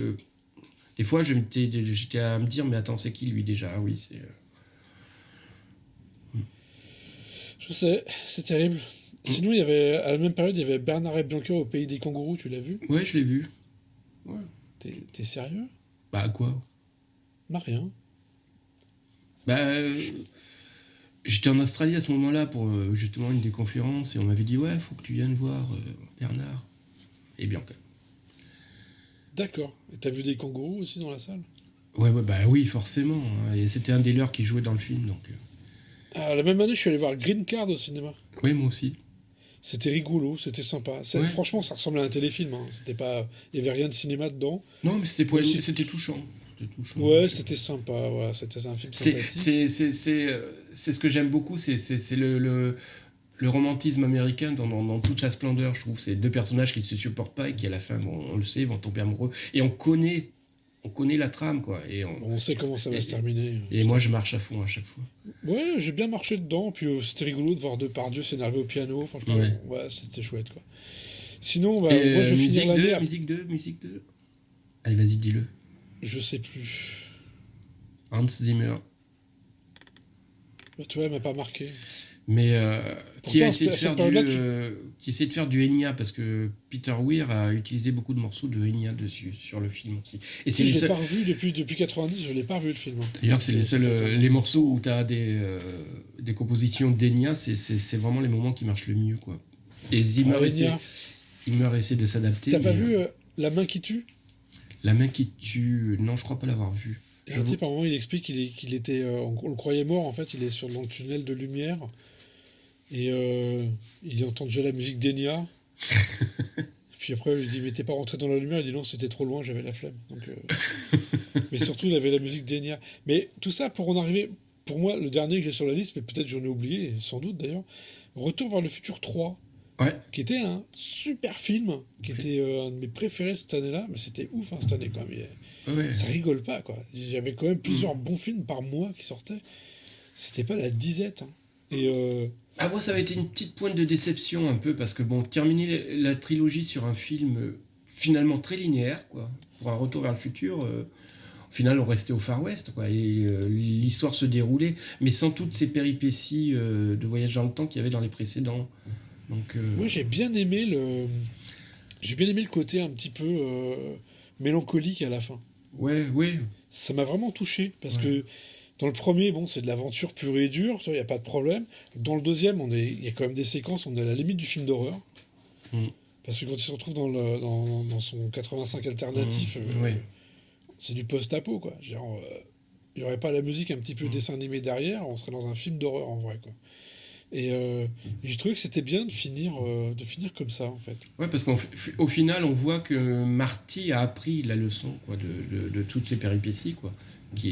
Des fois, j'étais à me dire, mais attends, c'est qui lui déjà? Ah oui, c'est... Je sais, c'est terrible. Sinon, il y avait, à la même période, il y avait Bernard et Bianca au pays des kangourous, tu l'as vu? Ouais, je l'ai vu. Ouais. T'es sérieux? Bah, quoi? Bah, rien. Bah, j'étais en Australie à ce moment-là pour justement une des conférences et on m'avait dit, ouais, faut que tu viennes voir Bernard et Bianca. D'accord. Et t'as vu des kangourous aussi dans la salle? Ouais, bah oui, forcément. Hein. Et c'était un des leurs qui jouait dans le film, donc... La même année, je suis allé voir Green Card au cinéma. Oui, moi aussi. C'était rigolo, c'était sympa. Ouais. Franchement, ça ressemblait à un téléfilm. Hein. C'était pas... Il n'y avait rien de cinéma dedans. Non, mais c'était touchant. Ouais, c'était sympa. Voilà, c'était un film sympathique. C'est ce que j'aime beaucoup, c'est le romantisme américain dans toute sa splendeur, je trouve. C'est deux personnages qui ne se supportent pas et qui, à la fin, bon, on le sait, vont tomber amoureux. Et on connaît la trame, quoi. Et on sait comment ça va se terminer. Et moi, je marche à fond à chaque fois. Ouais, j'ai bien marché dedans. Puis c'était rigolo de voir Depardieu s'énerver au piano. Franchement, ouais, c'était chouette, quoi. Sinon, moi, je vais finir l'année... Musique 2. Allez, vas-y, dis-le. Je sais plus. Hans Zimmer. Bah, tu vois, elle m'a pas marqué. Mais qui a essayé de faire du Enya, parce que Peter Weir a utilisé beaucoup de morceaux de Enya dessus, sur le film aussi. Et je l'ai pas revu depuis 90, je l'ai pas revu le film. D'ailleurs, c'est les morceaux où tu as des compositions d'Enya, c'est vraiment les moments qui marchent le mieux, quoi. Et Zimmer essaie de s'adapter. T'as pas vu La main qui tue? La main qui tue, non, je crois pas l'avoir vu. Par moment, il explique qu'il était, on le croyait mort, en fait, il est dans le tunnel de lumière. Et il entend déjà la musique d'Enya. Puis après, il dit, mais t'es pas rentré dans la lumière? Il dit, non, c'était trop loin, j'avais la flemme. Donc, mais surtout, il avait la musique d'Enya. Mais tout ça, pour en arriver, pour moi, le dernier que j'ai sur la liste, mais peut-être j'en ai oublié, sans doute d'ailleurs, Retour vers le futur 3. Ouais. Qui était un super film, qui était un de mes préférés cette année-là. Mais c'était ouf, hein, cette année, quand même. Ouais. Ça rigole pas, quoi. Il y avait quand même plusieurs bons films par mois qui sortaient. C'était pas la disette. Hein. Et... moi, ça avait été une petite pointe de déception un peu, parce que bon, terminer la trilogie sur un film finalement très linéaire, quoi, pour un retour vers le futur, au final, on restait au Far West, quoi, et l'histoire se déroulait, mais sans toutes ces péripéties de voyage dans le temps qu'il y avait dans les précédents. Donc, moi, j'ai bien aimé le côté un petit peu mélancolique à la fin. Ouais. Ça m'a vraiment touché, parce que dans le premier, bon, c'est de l'aventure pure et dure, il n'y a pas de problème. Dans le deuxième, il y a quand même des séquences, on est à la limite du film d'horreur. Parce que quand il se retrouve dans son 85 alternatif, c'est du post-apo, quoi. Il n'y aurait pas la musique un petit peu dessin animé derrière, on serait dans un film d'horreur en vrai, quoi. Et j'ai trouvé que c'était bien de finir comme ça, en fait. Ouais, parce qu'au final, on voit que Marty a appris la leçon, quoi, de toutes ces péripéties, quoi.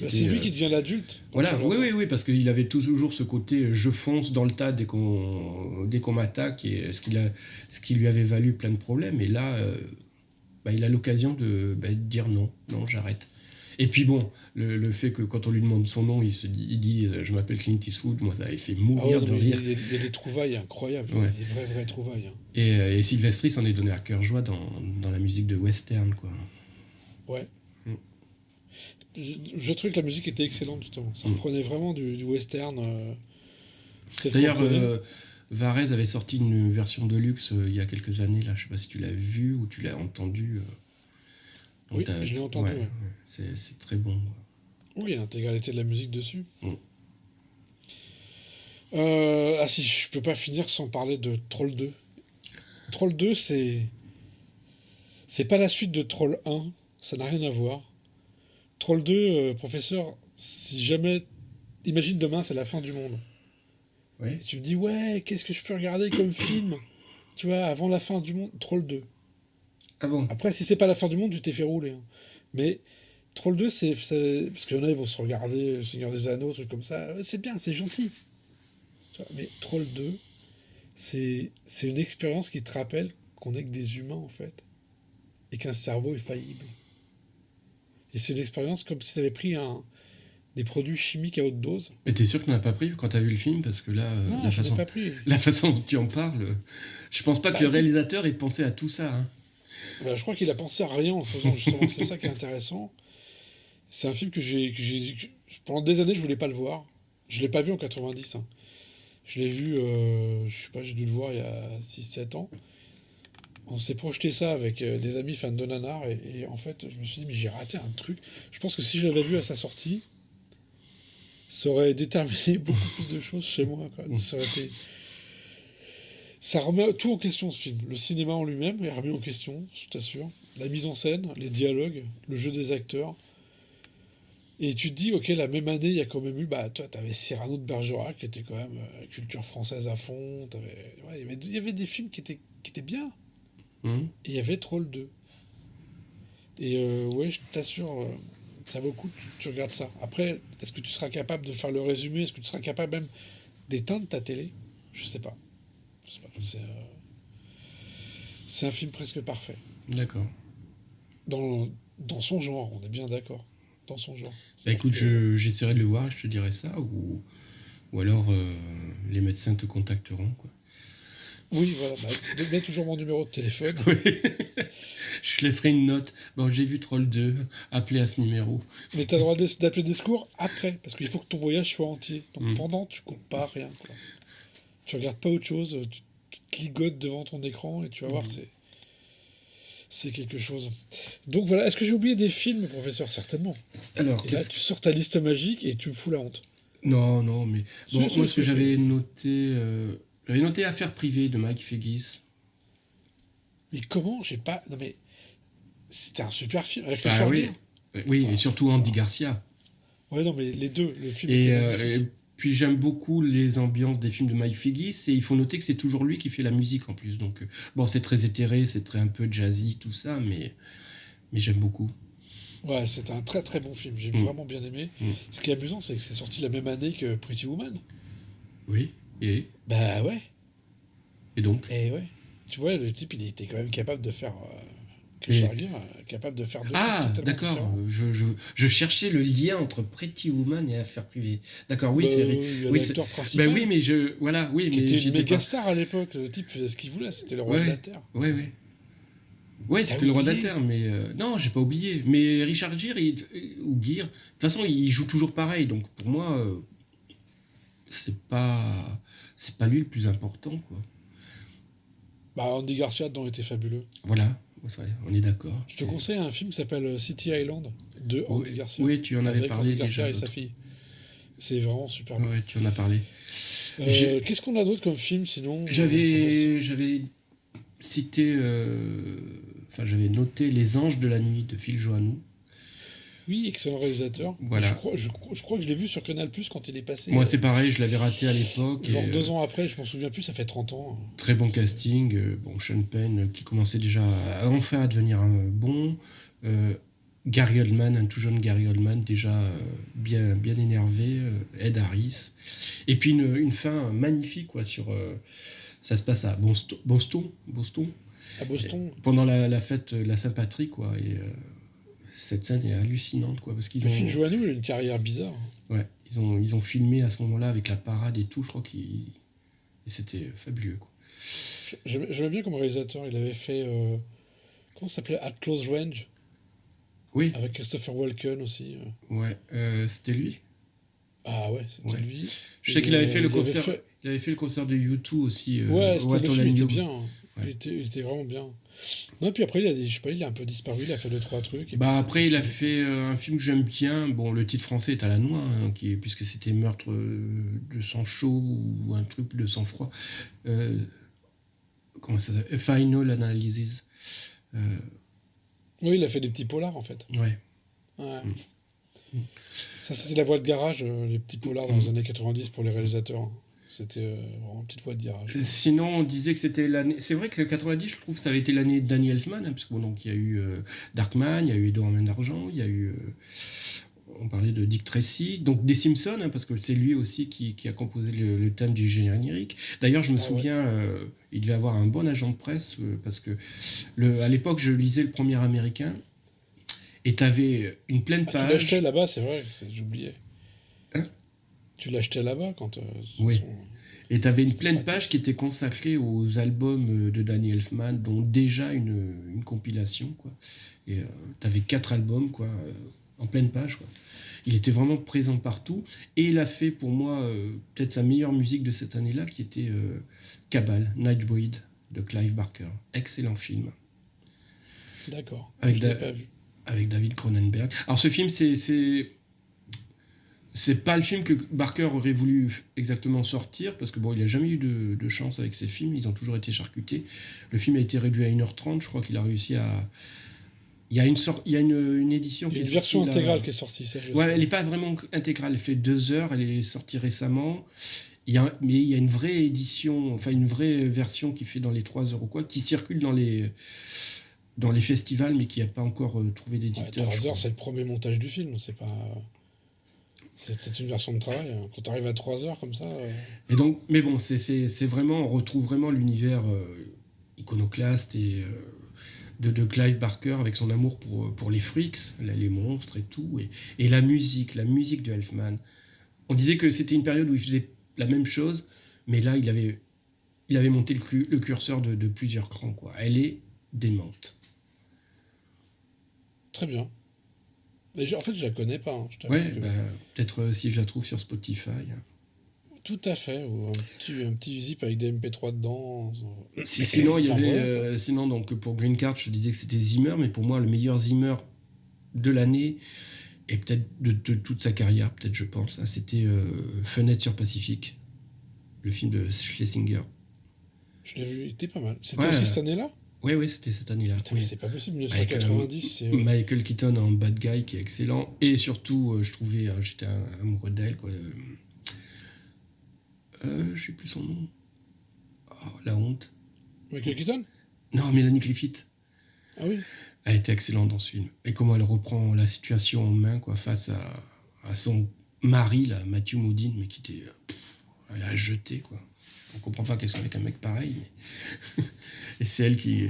C'est lui qui devient l'adulte. Voilà, oui, parce qu'il avait toujours ce côté je fonce dans le tas dès qu'on m'attaque, et ce qui lui avait valu plein de problèmes. Et là, il a l'occasion de dire non, j'arrête. Et puis bon, le fait que quand on lui demande son nom, il dit je m'appelle Clint Eastwood, moi ça avait fait mourir de rire. Il y a des trouvailles incroyables, des vraies trouvailles. Hein. Et Sylvester s'en est donné à cœur joie dans la musique de western, quoi. Ouais. Je trouvais que la musique était excellente, justement. Ça prenait vraiment du western. D'ailleurs, Varese avait sorti une version de luxe il y a quelques années, là. Je sais pas si tu l'as vu ou tu l'as entendu. Oui, je l'ai entendu. Ouais. C'est très bon. Quoi. Oui, il y a l'intégralité de la musique dessus. Si, je peux pas finir sans parler de Troll 2. Troll 2, c'est pas la suite de Troll 1, ça n'a rien à voir. Troll 2, professeur, si jamais... Imagine demain, c'est la fin du monde. Oui. Et tu me dis, ouais, qu'est-ce que je peux regarder comme film, tu vois, avant la fin du monde? Troll 2. Ah bon? Après, si c'est pas la fin du monde, tu t'es fait rouler. Hein. Mais Troll 2, c'est... Parce qu'il y en a, ils vont se regarder, Le Seigneur des Anneaux, trucs comme ça. C'est bien, c'est gentil. Tu vois, mais Troll 2, c'est une expérience qui te rappelle qu'on est que des humains, en fait. Et qu'un cerveau est faillible. Et c'est une expérience comme si tu avais pris des produits chimiques à haute dose. Mais t'es sûr que tu n'en as pas pris quand tu as vu le film? Parce que là, non, la façon dont tu en parles, je pense pas que le réalisateur ait pensé à tout ça. Hein. Je crois qu'il a pensé à rien en faisant, justement. C'est ça qui est intéressant. C'est un film pendant des années, je voulais pas le voir. Je l'ai pas vu en 90. Hein. Je l'ai vu, je sais pas, j'ai dû le voir il y a 6-7 ans. On s'est projeté ça avec des amis fans de nanar et en fait, je me suis dit, mais j'ai raté un truc. Je pense que si je l'avais vu à sa sortie, ça aurait déterminé beaucoup plus de choses chez moi. Quoi. Ça remet tout en question, ce film. Le cinéma en lui-même est remis en question, je t'assure. La mise en scène, les dialogues, le jeu des acteurs. Et tu te dis, ok, la même année, il y a quand même eu, toi, t'avais Cyrano de Bergerac, qui était quand même culture française à fond. Il y avait des films qui étaient bien. Et il y avait Troll 2. Et ouais, je t'assure, ça vaut le coup, tu regardes ça. Après, est-ce que tu seras capable de faire le résumé? Est-ce que tu seras capable même d'éteindre ta télé? Je sais pas. C'est un film presque parfait. D'accord. Dans son genre, on est bien d'accord. Dans son genre. Écoute, j'essaierai de le voir, je te dirai ça, ou alors les médecins te contacteront, quoi. Oui, voilà, mets toujours mon numéro de téléphone. Oui. Je laisserai une note. Bon, j'ai vu Troll 2, appelez à ce numéro. Mais t'as le droit d'appeler des secours après, parce qu'il faut que ton voyage soit entier. Donc pendant, tu coupes pas, rien, quoi. Tu regardes pas autre chose, tu te ligotes devant ton écran et tu vas voir, c'est quelque chose. Donc voilà, est-ce que j'ai oublié des films, professeur? Certainement. Alors, et là, tu sors ta liste magique et tu me fous la honte. Non, mais bon, moi, ce que j'avais noté... J'avais noté Affaires privées de Mike Figgis. Mais comment? J'ai pas... Non mais... C'était un super film. Avec oui, et surtout Andy Garcia. Ouais, non, mais les deux, le film et puis j'aime beaucoup les ambiances des films de Mike Figgis, et il faut noter que c'est toujours lui qui fait la musique en plus. Donc, bon, c'est très éthéré, c'est très un peu jazzy, tout ça, mais j'aime beaucoup. Ouais, c'était un très très bon film. J'ai vraiment bien aimé. Ce qui est amusant, c'est que c'est sorti la même année que Pretty Woman. Oui, et... Bah ouais. Et donc? Et ouais. Tu vois, le type, il était quand même capable de faire... capable de faire deux films d'accord. Je cherchais le lien entre Pretty Woman et Affaires privées. D'accord, oui, c'est... Oui, l'acteur principal. Oui, mais voilà, oui, mais était une méga star à l'époque. Le type faisait ce qu'il voulait, c'était le roi de la Terre. Ouais, c'était le roi de la Terre, mais... non, j'ai pas oublié. Mais Richard Gere, ou Gere, de toute façon, il joue toujours pareil, donc pour moi... c'est pas lui le plus important, quoi. Andy Garcia dedans était fabuleux. Voilà, on est d'accord. Je te conseille un film qui s'appelle City Island de Andy Garcia. Oui, tu en avais parlé Andy déjà. Garcia et sa fille. C'est vraiment super. Ouais, tu en as parlé. Qu'est-ce qu'on a d'autre comme film sinon? J'avais cité, j'avais noté Les Anges de la nuit de Phil Joannou. Oui, excellent réalisateur. Voilà. Je crois que je l'ai vu sur Canal+ quand il est passé. Moi, c'est pareil, je l'avais raté à l'époque. Genre 2 ans après, je m'en souviens plus, ça fait 30 ans. Très bon casting. Sean Penn qui commençait déjà enfin à devenir un bon. Gary Oldman, un tout jeune Gary Oldman, déjà bien énervé. Ed Harris. Et puis une fin magnifique, quoi, sur... ça se passe à Boston. À Boston. Pendant la fête, la Saint-Patrick, quoi. Et... cette scène est hallucinante, quoi, parce qu'ils ont... Phil Joannou, il a une carrière bizarre. Ouais, ils ont filmé à ce moment-là avec la parade et tout, je crois et c'était fabuleux, quoi. J'aimais bien comme réalisateur, il avait fait... comment ça s'appelait? At Close Range. Oui. Avec Christopher Walken aussi. Ouais, c'était lui. Ah ouais, c'était lui. Je sais qu'il avait fait le concert... Il avait fait le concert de U2 aussi. Ouais, c'était le film, il était bien. Ouais. Il était vraiment bien. Non, puis après, il a un peu disparu, il a fait 2-3 trucs. Et après, il a fait un film que j'aime bien. Bon, le titre français est à la noix, hein, puisque c'était Meurtre de sang chaud ou un truc de sang froid. Comment ça s'appelle? Final Analysis. Oui, il a fait des petits polars, en fait. Ouais. Ça, c'était la voie de garage, les petits polars dans les années 90 pour les réalisateurs. C'était vraiment une petite voie de garage. Sinon, on disait que c'était l'année... C'est vrai que le 90, je trouve que ça avait été l'année de Danny Elfman, hein, parce que donc il y a eu Darkman, il y a eu Edouard Main d'Argent, il y a eu... on parlait de Dick Tracy, donc des Simpsons, hein, parce que c'est lui aussi qui a composé le thème du générique. D'ailleurs, je me souviens, il devait avoir un bon agent de presse, parce que à l'époque, je lisais Le Premier Américain, et t'avais une pleine page... Tu l'achetais là-bas, c'est vrai, j'oubliais. Hein? Tu l'achetais là-bas quand... oui. Et tu avais une pleine page qui était consacrée aux albums de Danny Elfman, dont déjà une compilation, quoi. Et tu avais 4 albums, quoi. en pleine page, quoi. Il était vraiment présent partout. Et il a fait, pour moi, peut-être sa meilleure musique de cette année-là, qui était Cabal, Nightbreed, de Clive Barker. Excellent film. D'accord. Avec, Je l'ai pas vu. avec David Cronenberg. Alors ce film, c'est pas le film que Barker aurait voulu exactement sortir, parce que bon, il a jamais eu de chance avec ses films, ils ont toujours été charcutés. Le film a été réduit à 1h30, je crois qu'il a réussi à... Il y a une édition qui est sortie. Il y a une version là. intégrale qui est sortie, ça je Ouais, sais. elle n'est pas vraiment intégrale, elle fait 2 heures, elle est sortie récemment. Mais il y a une vraie édition, enfin une vraie version qui fait dans les 3 heures ou quoi, qui circule dans les festivals, mais qui n'a pas encore trouvé d'éditeur. 3 heures, c'est le premier montage du film, c'est pas... C'est peut-être une version de travail. Quand tu arrives à 3 heures comme ça... Et donc, mais bon, c'est vraiment, on retrouve vraiment l'univers iconoclaste et de Clive Barker avec son amour pour les freaks, les monstres et tout, et la musique de Elfman. On disait que c'était une période où il faisait la même chose, mais là, il avait monté le curseur de plusieurs crans, quoi. Elle est démente. Très bien. Mais en fait, je la connais pas. Hein. Je t'avoue Ouais, que- peut-être si je la trouve sur Spotify. Tout à fait. Ou un petit zip avec des MP3 dedans. Sinon, il y Enfin, avait. voilà. Sinon, donc, pour Green Card, je te disais que c'était Zimmer, mais pour moi, le meilleur Zimmer de l'année, et peut-être de toute sa carrière, peut-être, je pense, hein, c'était Fenêtre sur Pacifique, le film de Schlesinger. Je l'ai vu, il était pas mal. C'était Ouais. aussi cette année-là? Oui, c'était cette année-là. Putain, Oui. mais c'est pas possible. Avec 1990, c'est... Michael Keaton en bad guy qui est excellent, et surtout, je trouvais, j'étais amoureux d'elle, quoi. Je sais plus son nom. Oh, la honte. Michael Keaton? Non, Mélanie Clifford. Ah oui. Elle était excellente dans ce film. Et comment elle reprend la situation en main, quoi, face à son mari, là, Matthew Modine, mais qui était... elle a jeté, quoi. On comprend pas qu'elle soit avec un mec pareil, mais... et c'est elle qui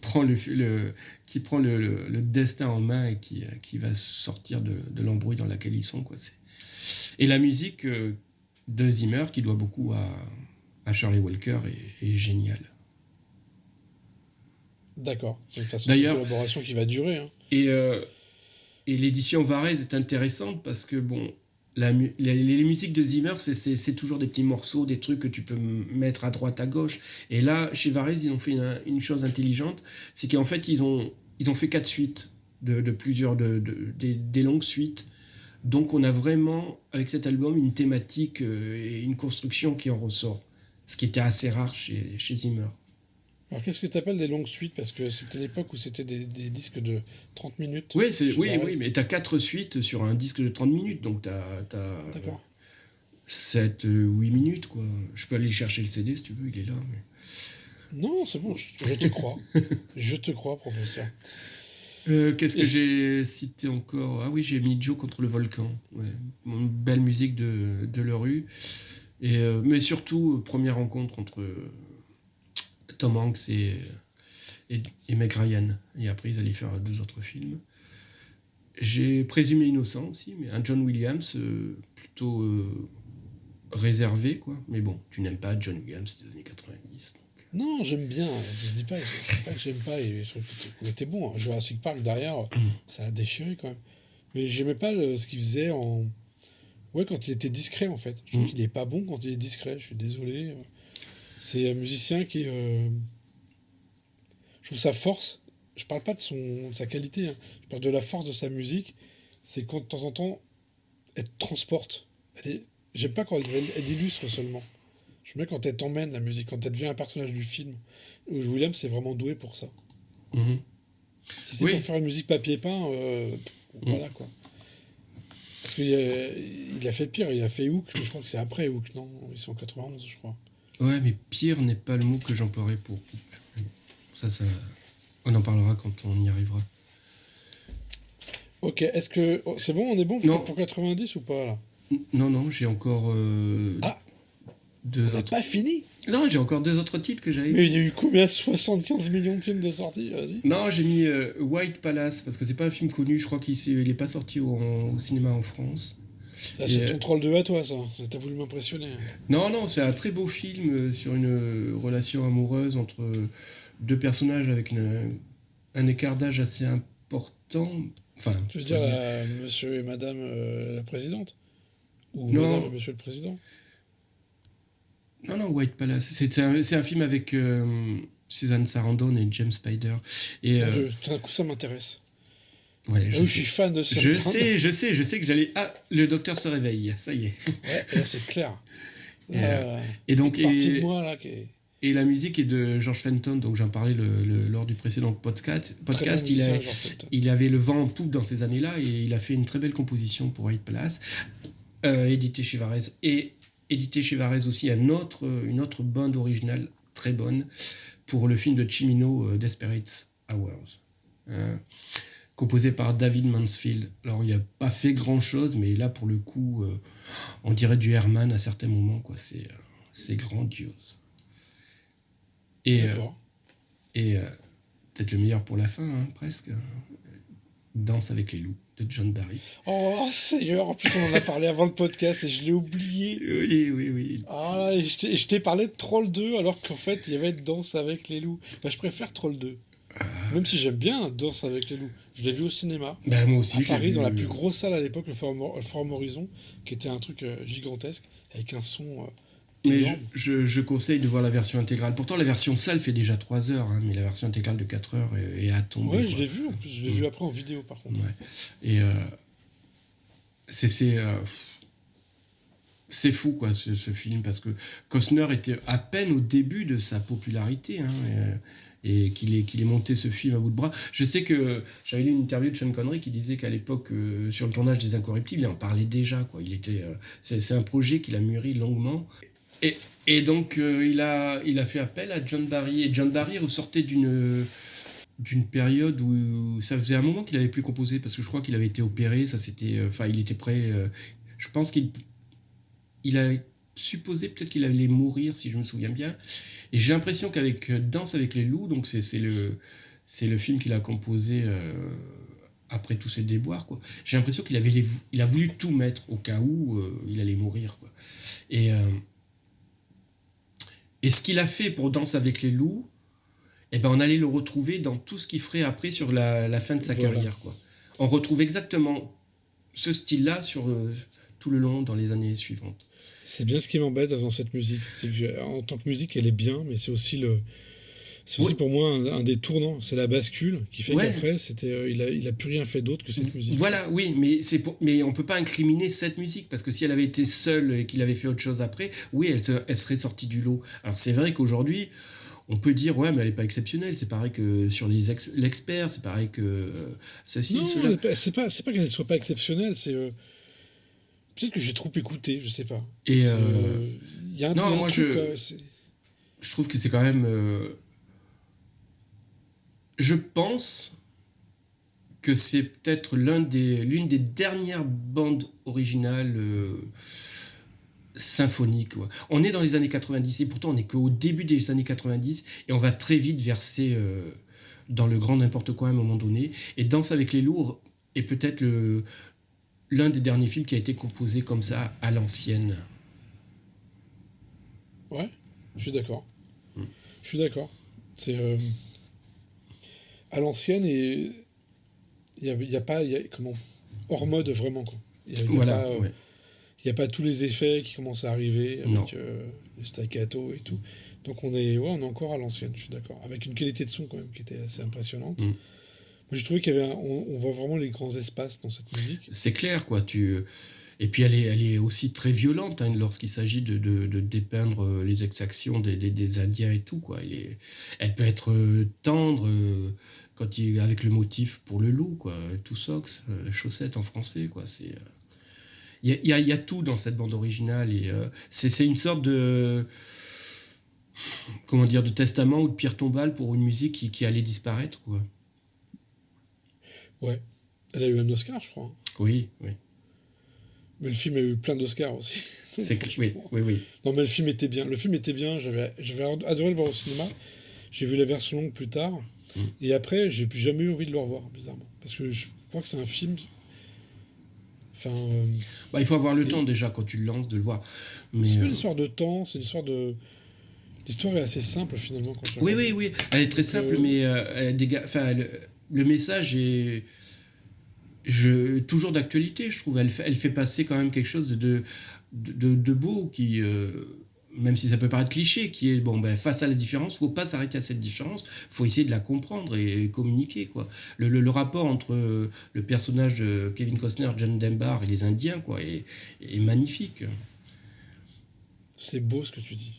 prend le destin en main et qui va sortir de l'embrouille dans laquelle ils sont, quoi. Et la musique de Zimmer, qui doit beaucoup à Shirley Walker, est géniale. D'accord. De toute façon, D'ailleurs- c'est une collaboration qui va durer. Hein. Et l'édition Varese est intéressante parce que, bon, les musiques de Zimmer, c'est toujours des petits morceaux, des trucs que tu peux mettre à droite, à gauche. Et là, chez Varese, ils ont fait une chose intelligente, c'est qu'en fait, ils ont fait 4 suites de plusieurs, des longues suites. Donc, on a vraiment, avec cet album, une thématique et une construction qui en ressort. Ce qui était assez rare chez Zimmer. Alors, qu'est-ce que tu appelles des longues suites? Parce que c'était l'époque où c'était des disques de 30 minutes. Oui, chez oui, Varese. mais t'as 4 suites sur un disque de 30 minutes, donc t'as D'accord. 7, 8 minutes, quoi. Je peux aller chercher le CD si tu veux, il est là. Mais... Non, c'est bon, je te crois. Je te crois, professeur. Qu'est-ce que j'ai cité encore? Ah oui, j'ai mis Joe contre le volcan. Ouais. Une belle musique de Leroux. Mais surtout, première rencontre entre Tom Hanks et Meg Ryan. Et après, ils allaient faire 2 autres films. J'ai Présumé innocent aussi, mais un John Williams plutôt réservé, quoi. Mais bon, tu n'aimes pas John Williams des années 90. Non, j'aime bien. Je dis pas que j'aime pas. Et je trouve qu'il était bon. Hein. Jurassic Park derrière, ça a déchiré quand même. Mais j'aimais pas ce qu'il faisait en. Ouais, quand il était discret en fait. Je trouve qu'il est pas bon quand il est discret. Je suis désolé. C'est un musicien qui. Je trouve sa force. Je parle pas de sa qualité. Hein. Je parle de la force de sa musique. C'est quand de temps en temps, elle te transporte. J'aime pas quand elle illustre seulement. J'aime bien quand elle t'emmène la musique, quand elle devient un personnage du film. Williams c'est vraiment doué pour ça. Mm-hmm. Si c'est pour faire une musique papier peint, voilà quoi. Parce qu'il a fait pire, il a fait Hook, mais je crois que c'est après Hook, non? Ils sont en 91, je crois. Ouais, mais pire n'est pas le mot que j'emploierais pour Hook. Ça, on en parlera quand on y arrivera. Ok, est-ce que... c'est bon, on est bon pour 90 ou pas là? Non, j'ai encore... On n'a pas fini? Non, j'ai encore 2 autres titres que j'avais. Mais il y a eu combien? 75 millions de films de sortie? Vas-y. Non, j'ai mis White Palace, parce que c'est pas un film connu, je crois qu'il est pas sorti au cinéma en France. Là, c'est ton troll de à toi, ça. T'as voulu m'impressionner. Non, c'est un très beau film sur une relation amoureuse entre 2 personnages avec un écart d'âge assez important. Enfin, Tu veux dire monsieur et madame la présidente? Ou Non. madame et monsieur le président? Non, White Palace. C'est un film avec Susan Sarandon et James Spader. Et, Tout d'un coup, ça m'intéresse. ouais, Je suis fan de Susan Je Sarandon. sais que j'allais... Ah, le docteur se réveille, ça y est. Ouais, et là, c'est clair. Et donc... Une partie de moi, là, qui est... Et la musique est de George Fenton, donc j'en parlais lors du précédent podcast. Très bon musicien, George Fenton. Il avait le vent en poupe dans ces années-là et il a fait une très belle composition pour White Palace, édité chez Varese. Et édité chez Varese aussi une autre bande originale très bonne pour le film de Cimino, Desperate Hours, composé par David Mansfield. Alors il n'a pas fait grand-chose, mais là pour le coup, on dirait du Herman à certains moments, quoi. C'est grandiose. Et peut-être le meilleur pour la fin, hein, presque. Danse avec les loups de John Barry. Oh Seigneur, en plus on en a parlé avant le podcast et je l'ai oublié. Oui. Ah, et je t'ai parlé de Troll 2 alors qu'en fait il y avait Danse avec les loups. Bah, je préfère Troll 2. Même si j'aime bien Danse avec les loups. Je l'ai vu au cinéma. Bah, moi aussi, à je l'ai Paris, vu. dans la plus grosse salle à l'époque, le Forum Horizon, qui était un truc gigantesque avec un son. Mais je conseille de voir la version intégrale. Pourtant, la version salle fait déjà 3 heures, hein, mais la version intégrale de 4 heures est à tomber. Ouais, quoi. je l'ai vu en plus. Je l'ai vu après en vidéo, par contre. Ouais. Et c'est fou, quoi, ce film, parce que Costner était à peine au début de sa popularité, hein, et qu'il ait monté ce film à bout de bras. Je sais que j'avais lu une interview de Sean Connery qui disait qu'à l'époque, sur le tournage des Incorruptibles, il en parlait déjà, quoi. C'est un projet qu'il a mûri longuement. Et donc, il a fait appel à John Barry. Et John Barry ressortait d'une période où ça faisait un moment qu'il n'avait plus composé, parce que je crois qu'il avait été opéré, il était prêt. Je pense qu'il a supposé peut-être qu'il allait mourir, si je me souviens bien. Et j'ai l'impression qu'avec Danse avec les loups, donc c'est le film qu'il a composé après tous ses déboires, quoi. J'ai l'impression qu'il a voulu tout mettre au cas où il allait mourir, quoi. Et ce qu'il a fait pour Danse avec les loups, on allait le retrouver dans tout ce qu'il ferait après sur la fin de sa carrière, quoi. On retrouve exactement ce style-là sur tout le long dans les années suivantes. C'est bien ce qui m'embête dans cette musique. C'est que en tant que musique, elle est bien, mais c'est aussi pour moi un des tournants. C'est la bascule qui fait qu'après, il a plus rien fait d'autre que cette musique. Voilà, oui, mais on peut pas incriminer cette musique, parce que si elle avait été seule et qu'il avait fait autre chose après, oui, elle serait sortie du lot. Alors c'est vrai qu'aujourd'hui, on peut dire, ouais, mais elle est pas exceptionnelle. C'est pareil que sur l'expert, c'est pareil que ceci, non, cela. C'est pas qu'elle soit pas exceptionnelle, c'est peut-être que j'ai trop écouté, je sais pas. Et il y a un truc, je trouve que c'est quand même. Je pense que c'est peut-être l'une des dernières bandes originales symphoniques. Ouais. On est dans les années 90 et pourtant on n'est qu'au début des années 90 et on va très vite verser dans le grand n'importe quoi à un moment donné. Et Danse avec les loups est peut-être l'un des derniers films qui a été composé comme ça à l'ancienne. Ouais, je suis d'accord. Je suis d'accord. C'est à l'ancienne et il y a pas comment hors mode vraiment, quoi. Il y a pas tous les effets qui commencent à arriver avec les staccato et tout. Donc on est encore à l'ancienne, je suis d'accord, avec une qualité de son quand même qui était assez impressionnante. Moi j'ai trouvé qu'il y avait on voit vraiment les grands espaces dans cette musique. C'est clair, quoi. Et puis elle est aussi très violente, hein, lorsqu'il s'agit de dépeindre les exactions des Indiens et tout, quoi. Elle peut être tendre avec le motif pour le loup, quoi. Tout socks, chaussettes en français, quoi. Il y a tout dans cette bande originale et c'est une sorte de de testament ou de pierre tombale pour une musique qui allait disparaître, quoi. Ouais, elle a eu un Oscar, je crois. Oui. Mais le film a eu plein d'Oscars aussi. Oui. Non, mais le film était bien. J'avais adoré le voir au cinéma. J'ai vu la version longue plus tard. Et après, j'ai plus jamais eu envie de le revoir, bizarrement. Parce que je crois que c'est un film... Enfin... il faut avoir le temps, déjà, quand tu le lances, de le voir. Mais c'est pas une histoire de temps, c'est une histoire de... L'histoire est assez simple, finalement. Quand tu oui. Elle est très simple, mais le message est toujours d'actualité, je trouve. Elle fait passer quand même quelque chose de beau qui, même si ça peut paraître cliché, qui est, face à la différence, faut pas s'arrêter à cette différence, faut essayer de la comprendre et communiquer, quoi. Le rapport entre le personnage de Kevin Costner, John Denver et les Indiens, quoi, est magnifique. C'est beau ce que tu dis.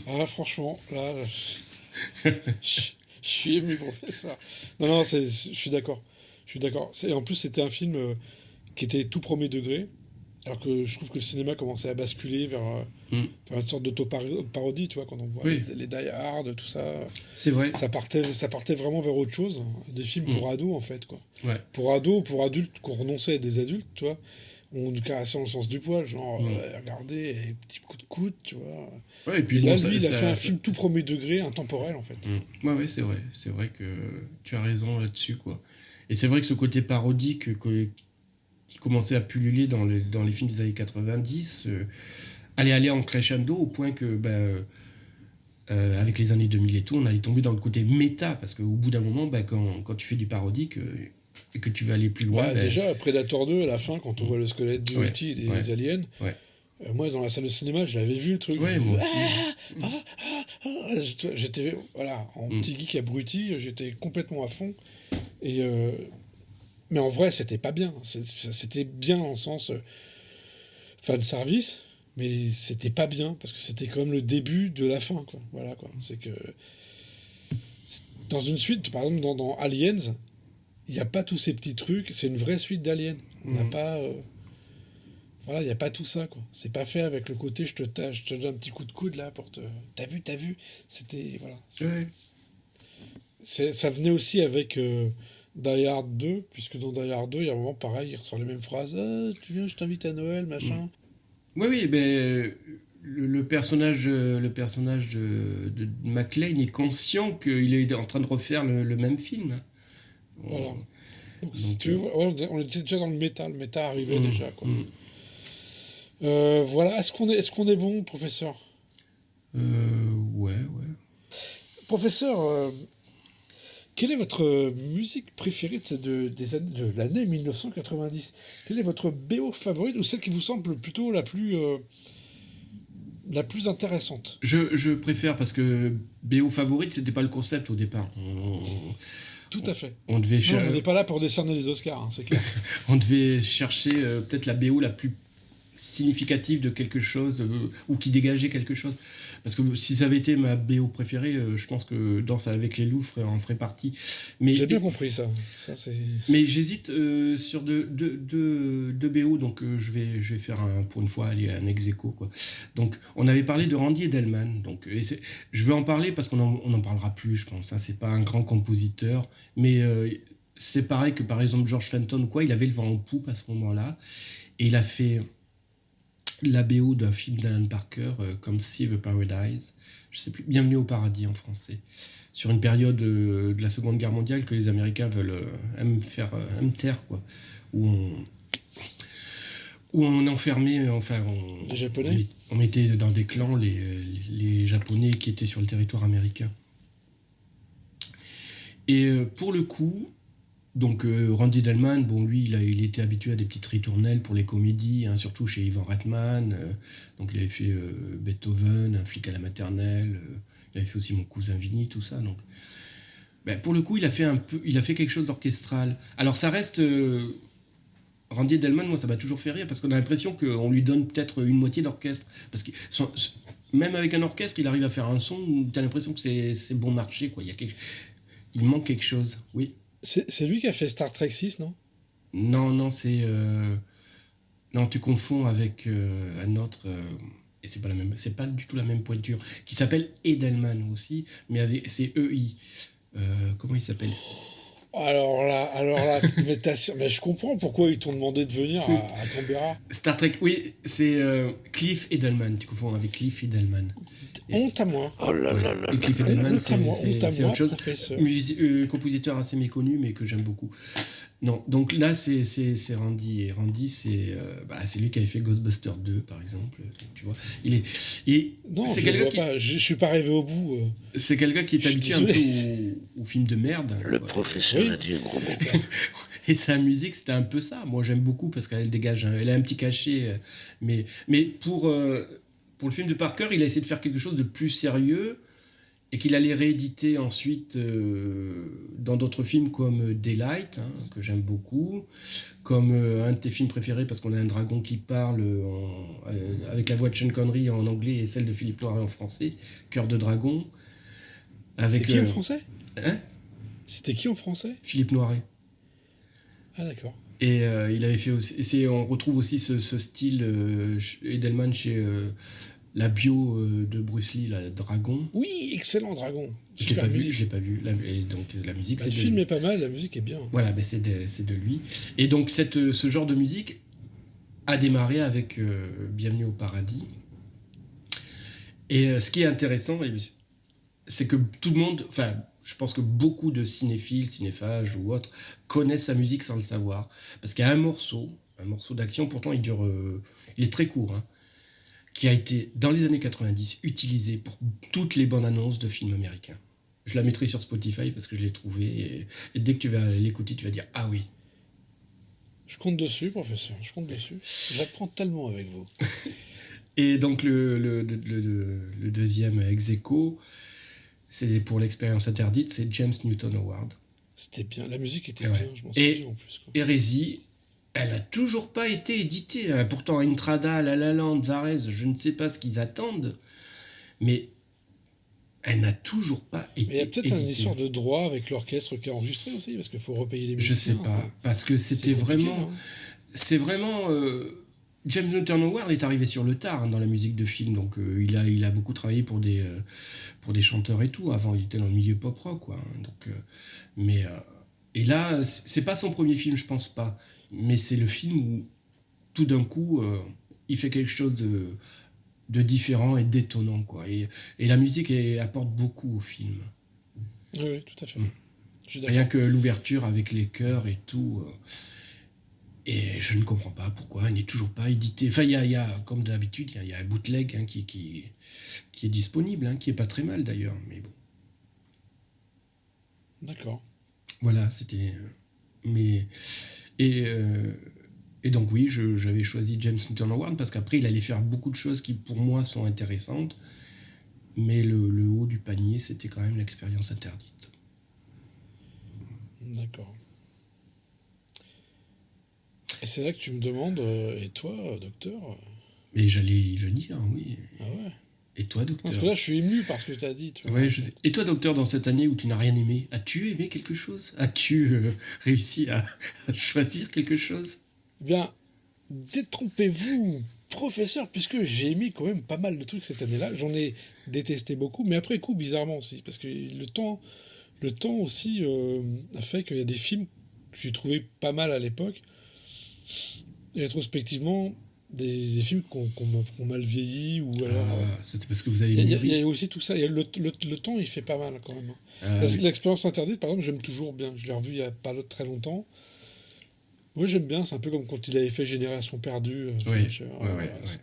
Ah, franchement, là, je suis ému, professeur. Non, je suis d'accord. En plus, c'était un film qui était tout premier degré, alors que je trouve que le cinéma commençait à basculer vers une sorte d'auto-parodie, tu vois, quand on voit les Die Hard, tout ça. C'est vrai. Ça partait vraiment vers autre chose. Des films pour ados, en fait, quoi. Ouais. Pour ados, pour adultes, qu'on renonçait à des adultes, tu vois. On nous caressait dans le sens du poil, genre, regardez, petit coup de coude, tu vois. Ouais, et puis là, lui, il a fait un film tout premier degré, intemporel, en fait. Ouais, c'est vrai. C'est vrai que tu as raison là-dessus, quoi. Et c'est vrai que ce côté parodique qui commençait à pulluler dans les films des années 90 allait aller en crescendo au point que, avec les années 2000 et tout, on allait tomber dans le côté méta, parce qu'au bout d'un moment, quand tu fais du parodique et que tu veux aller plus loin... Déjà, Predator 2, à la fin, quand on voit le squelette du ulti et des aliens, moi, dans la salle de cinéma, je l'avais vu, le truc. Ouais, moi aussi. J'étais, en petit geek abruti, j'étais complètement à fond. Mais en vrai, c'était pas bien. C'était bien en sens fan service, mais c'était pas bien, parce que c'était quand même le début de la fin, quoi. Voilà, quoi. C'est que... Dans une suite, par exemple, dans Aliens, il n'y a pas tous ces petits trucs, c'est une vraie suite d'Aliens. On n'a pas... Voilà, il n'y a pas tout ça, quoi. C'est pas fait avec le côté, je te donne un petit coup de coude, là, pour te... T'as vu. C'était... Voilà. Ça venait aussi avec Die Hard 2, puisque dans Die Hard 2, il y a un moment, pareil, il ressort les mêmes phrases. Tu viens, je t'invite à Noël, machin. Oui, mais... Le personnage de McClane est conscient qu'il est en train de refaire le même film. Voilà. Donc, si tu veux, on était déjà dans le méta. Le méta arrivait déjà, quoi. Voilà. Est-ce qu'on est bon, professeur ? Ouais. Professeur, quelle est votre musique préférée de l'année 1990 ? Quelle est votre BO favorite, ou celle qui vous semble plutôt la plus intéressante ? Je préfère, parce que BO favorite, c'était pas le concept au départ. Tout à fait. On n'est pas là pour décerner les Oscars, hein, c'est clair. On devait chercher peut-être la BO la plus significative de quelque chose, ou qui dégageait quelque chose. Parce que si ça avait été ma BO préférée, je pense que Danse avec les loups en ferait partie. Mais, j'ai bien compris ça. Mais j'hésite sur deux BO, donc je vais faire pour une fois un ex-aequo, quoi. Donc on avait parlé de Randy Edelman, donc je vais en parler parce qu'on en parlera plus, je pense. Hein, c'est pas un grand compositeur, mais c'est pareil que par exemple George Fenton ou quoi, il avait le vent en poupe à ce moment-là, et il a fait la BO d'un film d'Alan Parker, comme See the Paradise, je sais plus, Bienvenue au paradis en français, sur une période de la Seconde Guerre mondiale que les Américains veulent me taire, quoi, où on enfermait, les Japonais, on mettait dans des clans les Japonais qui étaient sur le territoire américain. Et pour le coup, donc Randy Edelman, lui, il était habitué à des petites ritournelles pour les comédies, hein, surtout chez Ivan Reitman. Donc il avait fait Beethoven, Un flic à la maternelle. Il avait fait aussi Mon cousin Vinny, tout ça. Donc, pour le coup, il a fait quelque chose d'orchestral. Alors ça reste Randy Edelman, moi, ça m'a toujours fait rire parce qu'on a l'impression qu'on lui donne peut-être une moitié d'orchestre. Parce que même avec un orchestre, il arrive à faire un son où tu as l'impression que c'est bon marché, quoi. Il manque quelque chose, oui. C'est lui qui a fait Star Trek 6, non ? Non, c'est... Non, tu confonds avec un autre... et c'est pas du tout la même pointure. Qui s'appelle Edelman aussi, mais c'est EI. Comment il s'appelle ? Alors là, mais je comprends pourquoi ils t'ont demandé de venir à Canberra. Star Trek, oui, c'est Cliff Edelman. Tu confonds avec Cliff Edelman. Honte à moi. Oh là là là. Et Cliff Edelman, c'est autre chose. Professeur. Compositeur assez méconnu, mais que j'aime beaucoup. Non, donc là, c'est Randy. Et Randy, c'est lui qui avait fait Ghostbusters 2, par exemple. Tu vois, Non, c'est quelqu'un qui... je suis pas arrivé au bout. C'est quelqu'un qui est habitué un peu aux films de merde. Le professeur a dit un gros mot. Et sa musique, c'était un peu ça. Moi, j'aime beaucoup parce qu'elle dégage, elle a un petit cachet. Mais pour le film de Parker, il a essayé de faire quelque chose de plus sérieux et qu'il allait rééditer ensuite dans d'autres films comme Daylight, que j'aime beaucoup, comme un de tes films préférés parce qu'on a un dragon qui parle avec la voix de Sean Connery en anglais et celle de Philippe Noiret en français, Cœur de dragon. C'est qui en français ? Hein ? C'était qui en français ? Philippe Noiret. Ah d'accord. Et il avait fait aussi, on retrouve aussi ce style Edelman chez la bio de Bruce Lee, la Dragon. Oui, excellent Dragon. Je l'ai pas vu. Et donc la musique, c'est le film est pas mal, la musique est bien. Voilà, c'est de lui. Et donc ce genre de musique a démarré avec Bienvenue au paradis. Et ce qui est intéressant, c'est que tout le monde, enfin, je pense que beaucoup de cinéphiles, cinéphages ou autres connaissent sa musique sans le savoir. Parce qu'il y a un morceau d'action, pourtant il est très court, qui a été, dans les années 90, utilisé pour toutes les bandes annonces de films américains. Je la mettrai sur Spotify parce que je l'ai trouvé. Et dès que tu vas l'écouter, tu vas dire « Ah oui ». Je compte dessus, professeur, je compte dessus. J'apprends tellement avec vous. Et donc le deuxième ex-aequo, c'est pour l'expérience interdite, c'est James Newton Howard. C'était bien, la musique était bien, je m'en souviens en plus. Quoi. Hérésie, elle a toujours pas été éditée. Pourtant, Intrada, La La Land, Varese, je ne sais pas ce qu'ils attendent, mais elle n'a toujours pas été éditée. Mais il y a peut-être une histoire de droit avec l'orchestre qui a enregistré aussi, parce qu'il faut repayer les musiciens. Je sais pas, parce que c'était vraiment... C'est vraiment... James Newton Howard est arrivé sur le tard dans la musique de film, donc il a beaucoup travaillé pour des chanteurs et tout. Avant, il était dans le milieu pop rock, quoi. Donc, et là, c'est pas son premier film, je pense pas, mais c'est le film où tout d'un coup, il fait quelque chose de différent et d'étonnant, quoi. Et la musique apporte beaucoup au film. Oui, tout à fait. Rien que l'ouverture avec les chœurs et tout. Et je ne comprends pas pourquoi elle n'est toujours pas éditée. Enfin, il y a comme d'habitude, il y a un bootleg qui est disponible, qui est pas très mal d'ailleurs, mais bon. D'accord. Voilà, c'était... Et donc oui, j'avais choisi James Newton Howard parce qu'après, il allait faire beaucoup de choses qui, pour moi, sont intéressantes. Mais le haut du panier, c'était quand même l'expérience interdite. D'accord. Et c'est là que tu me demandes, et toi, docteur Mais j'allais y venir, oui. Ah ouais. Et toi, docteur? Parce que là, je suis ému par ce que tu as dit. Tu vois, ouais, je sais. Et toi, docteur, dans cette année où tu n'as rien aimé, as-tu aimé quelque chose? As-tu réussi à choisir quelque chose? Eh bien, détrompez-vous, professeur, puisque j'ai aimé quand même pas mal de trucs cette année-là. J'en ai détesté beaucoup, mais après coup, bizarrement aussi. Parce que le temps aussi a fait qu'il y a des films que j'ai trouvé pas mal à l'époque. Et rétrospectivement, des films qui ont mal vieilli ou alors... c'est parce que vous avez mûri. Il y a aussi tout ça. Le temps, il fait pas mal quand même. L'expérience interdite, par exemple, j'aime toujours bien. Je l'ai revu il y a pas très longtemps. Oui, j'aime bien. C'est un peu comme quand il avait fait Génération perdue.